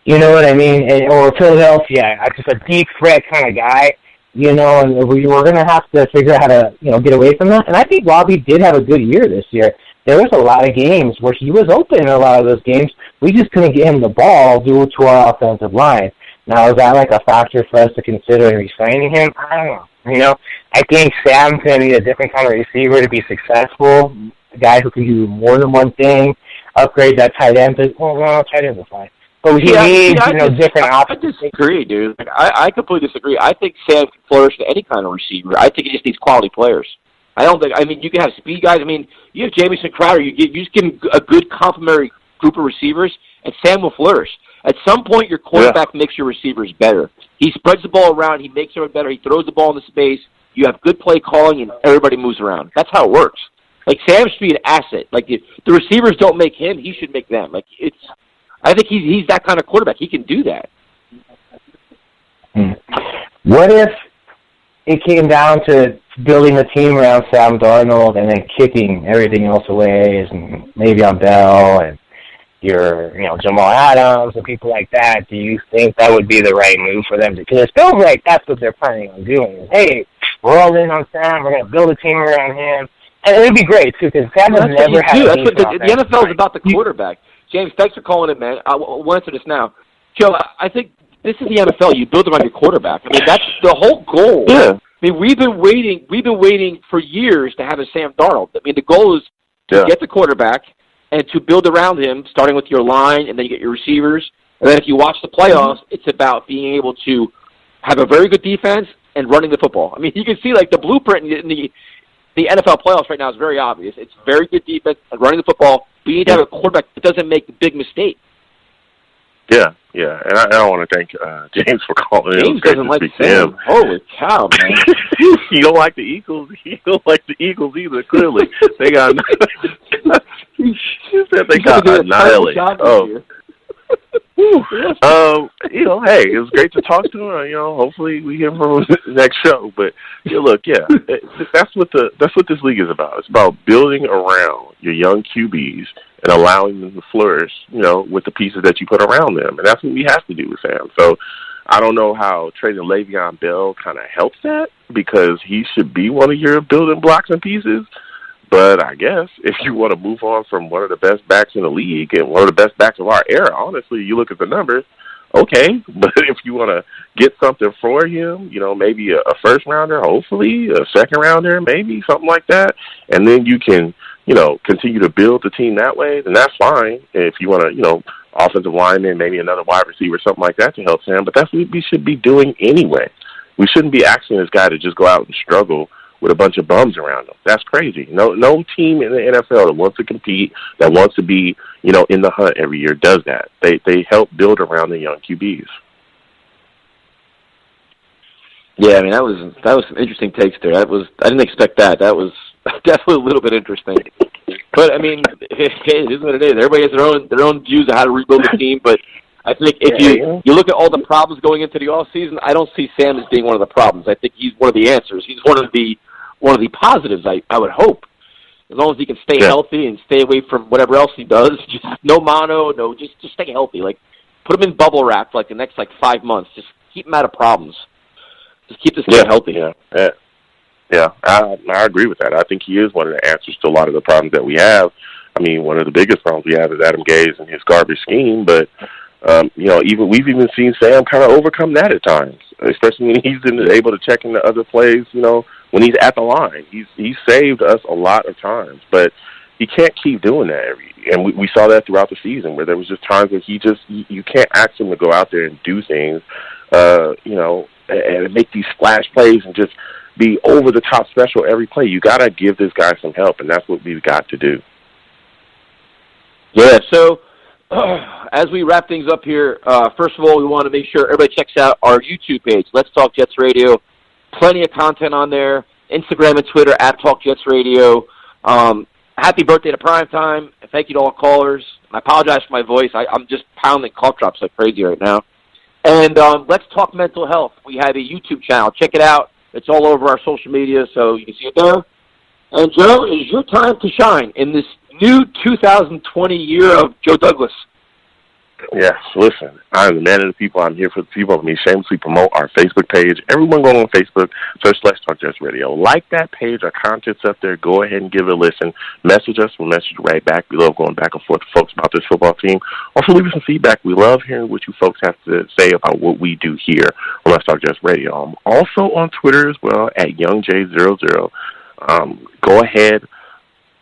You know what I mean? Or Philadelphia, just a deep threat kind of guy. You know, and we're going to have to figure out how to, you know, get away from that. And I think Robbie did have a good year this year. There was a lot of games where he was open in a lot of those games. We just couldn't get him the ball due to our offensive line. Now, is that like a factor for us to consider in re-signing him? I don't know. You know, I think Sam's going to need a different kind of receiver to be successful, a guy who can do more than one thing, upgrade that tight end. Well, tight end is fine. But he needs, different options.
I disagree, dude. I completely disagree. I think Sam can flourish in any kind of receiver. I think he just needs quality players. You can have speed guys. I mean, you have Jamison Crowder. You just give him a good complementary group of receivers, and Sam will flourish. At some point, your quarterback makes your receivers better. He spreads the ball around. He makes everyone better. He throws the ball into space. You have good play calling, and everybody moves around. That's how it works. Like, Sam should be an asset. Like, if the receivers don't make him, he should make them. Like, I think he's that kind of quarterback. He can do that.
What if it came down to building the team around Sam Darnold and then kicking everything else away, and maybe on Bell and your, Jamal Adams and people like that, do you think that would be the right move for them? Because it feels like that's what they're planning on doing. Hey, we're all in on Sam. We're going to build a team around him. And it would be great, too, because Sam has never had a
That's what the NFL is about, the quarterback. James, thanks for calling in, man. We'll answer this now. Joe, I think this is the NFL. You build around your quarterback. I mean, that's the whole goal.
Yeah.
I mean, we've been waiting for years to have a Sam Darnold. I mean, the goal is to get the quarterback and to build around him, starting with your line, and then you get your receivers. And then if you watch the playoffs, it's about being able to have a very good defense and running the football. I mean, you can see, like, the blueprint in the NFL playoffs right now is very obvious. It's very good defense and running the football. We need to have a quarterback that doesn't make the big mistake.
Yeah. And I want to thank James for calling in.
James doesn't like Sam. Holy cow, man.
You don't like the Eagles. You don't like the Eagles either, clearly. They got he said they got annihilated. Hey, it was great to talk to him. Hopefully we hear from him next show. But that's what this league is about. It's about building around your young QBs and allowing them to flourish, with the pieces that you put around them. And that's what we have to do with Sam. So I don't know how trading Le'Veon Bell kind of helps that, because he should be one of your building blocks and pieces. But I guess if you want to move on from one of the best backs in the league and one of the best backs of our era, honestly, you look at the numbers, okay. But if you want to get something for him, maybe a first rounder, hopefully, a second rounder, maybe something like that, and then you can, continue to build the team that way, then that's fine. If you want to, offensive lineman, maybe another wide receiver, something like that to help Sam. But that's what we should be doing anyway. We shouldn't be asking this guy to just go out and struggle with a bunch of bums around him. That's crazy. No team in the NFL that wants to compete, that wants to be, in the hunt every year does that. They help build around the young QBs.
Yeah, I mean, that was some interesting takes there. I didn't expect that. That was definitely a little bit interesting. But I mean, it is what it is. Everybody has their own views of how to rebuild the team. But I think if you look at all the problems going into the off season, I don't see Sam as being one of the problems. I think he's one of the answers. He's one of the positives. I would hope, as long as he can stay healthy and stay away from whatever else he does. Just no mono, just stay healthy. Like, put him in bubble wrap for like the next 5 months. Just keep him out of problems. Just keep this guy healthy.
Yeah, I agree with that. I think he is one of the answers to a lot of the problems that we have. I mean, one of the biggest problems we have is Adam Gase and his garbage scheme, but we've even seen Sam kind of overcome that at times, especially when he's able to check into other plays, when he's at the line. He's saved us a lot of times, but he can't keep doing that and we saw that throughout the season, where there was just times where you can't ask him to go out there and do things, and make these splash plays and just be over-the-top special every play. You got to give this guy some help, and that's what we've got to do.
Yeah, so as we wrap things up here, first of all, we want to make sure everybody checks out our YouTube page, Let's Talk Jets Radio. Plenty of content on there. Instagram and Twitter, @TalkJetsRadio. Happy birthday to Primetime. Thank you to all callers. I apologize for my voice. I'm just pounding cough drops like crazy right now. And Let's Talk Mental Health. We have a YouTube channel. Check it out. It's all over our social media, so you can see it there. And, Joe, it is your time to shine in this new 2020 year of Joe Douglas.
Yes, listen, I'm the man of the people. I'm here for the people. Let me shamelessly promote our Facebook page. Everyone go on Facebook, search Let's Talk Jets Radio. Like that page, our content's up there. Go ahead and give it a listen. Message us. We'll message you right back. We love going back and forth to folks about this football team. Also, leave us some feedback. We love hearing what you folks have to say about what we do here on Let's Talk Jets Radio. I'm also on Twitter as well, @YoungJ00. Go ahead,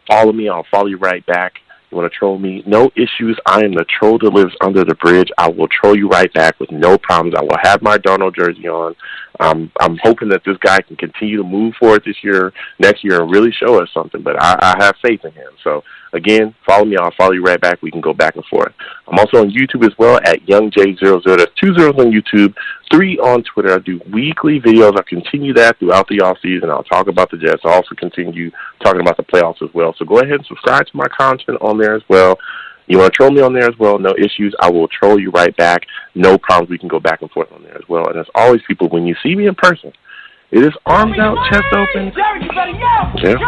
follow me. I'll follow you right back. You want to troll me? No issues. I am the troll that lives under the bridge. I will troll you right back with no problems. I will have my Darnold jersey on. I'm hoping that this guy can continue to move forward next year, and really show us something. But I have faith in him. So, again, follow me. I'll follow you right back. We can go back and forth. I'm also on YouTube as well, @YoungJ00. That's 2 zeros on YouTube, 3 on Twitter. I do weekly videos. I'll continue that throughout the offseason. I'll talk about the Jets. I'll also continue talking about the playoffs as well. So go ahead and subscribe to my content on there as well. You want to troll me on there as well? No issues. I will troll you right back. No problems. We can go back and forth on there as well. And as always, people, when you see me in person, it is arms out, chest open. Yeah.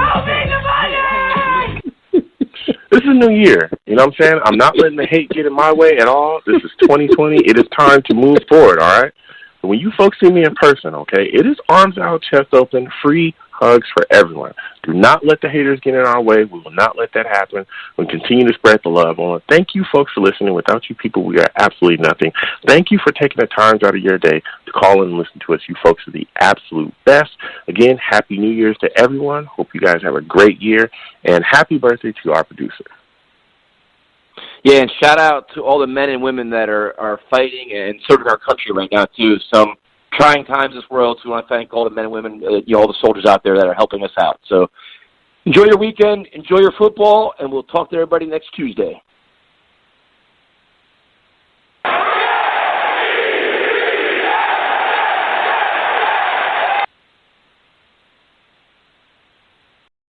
This is New Year. You know what I'm saying? I'm not letting the hate get in my way at all. This is 2020. It is time to move forward, all right? So when you folks see me in person, okay, it is arms out, chest open, free hugs for everyone. Do not let the haters get in our way. We will not let that happen. We'll continue to spread the love. I want to thank you folks for listening. Without you people, we are absolutely nothing. Thank you for taking the time out of your day to call in and listen to us. You folks are the absolute best. Again, Happy New Year's to everyone. Hope you guys have a great year. And happy birthday to our producer.
Yeah, and shout out to all the men and women that are fighting and serving our country right now, too. Some trying times in this world, so we want to thank all the men and women, all the soldiers out there that are helping us out. So enjoy your weekend, enjoy your football, and we'll talk to everybody next Tuesday.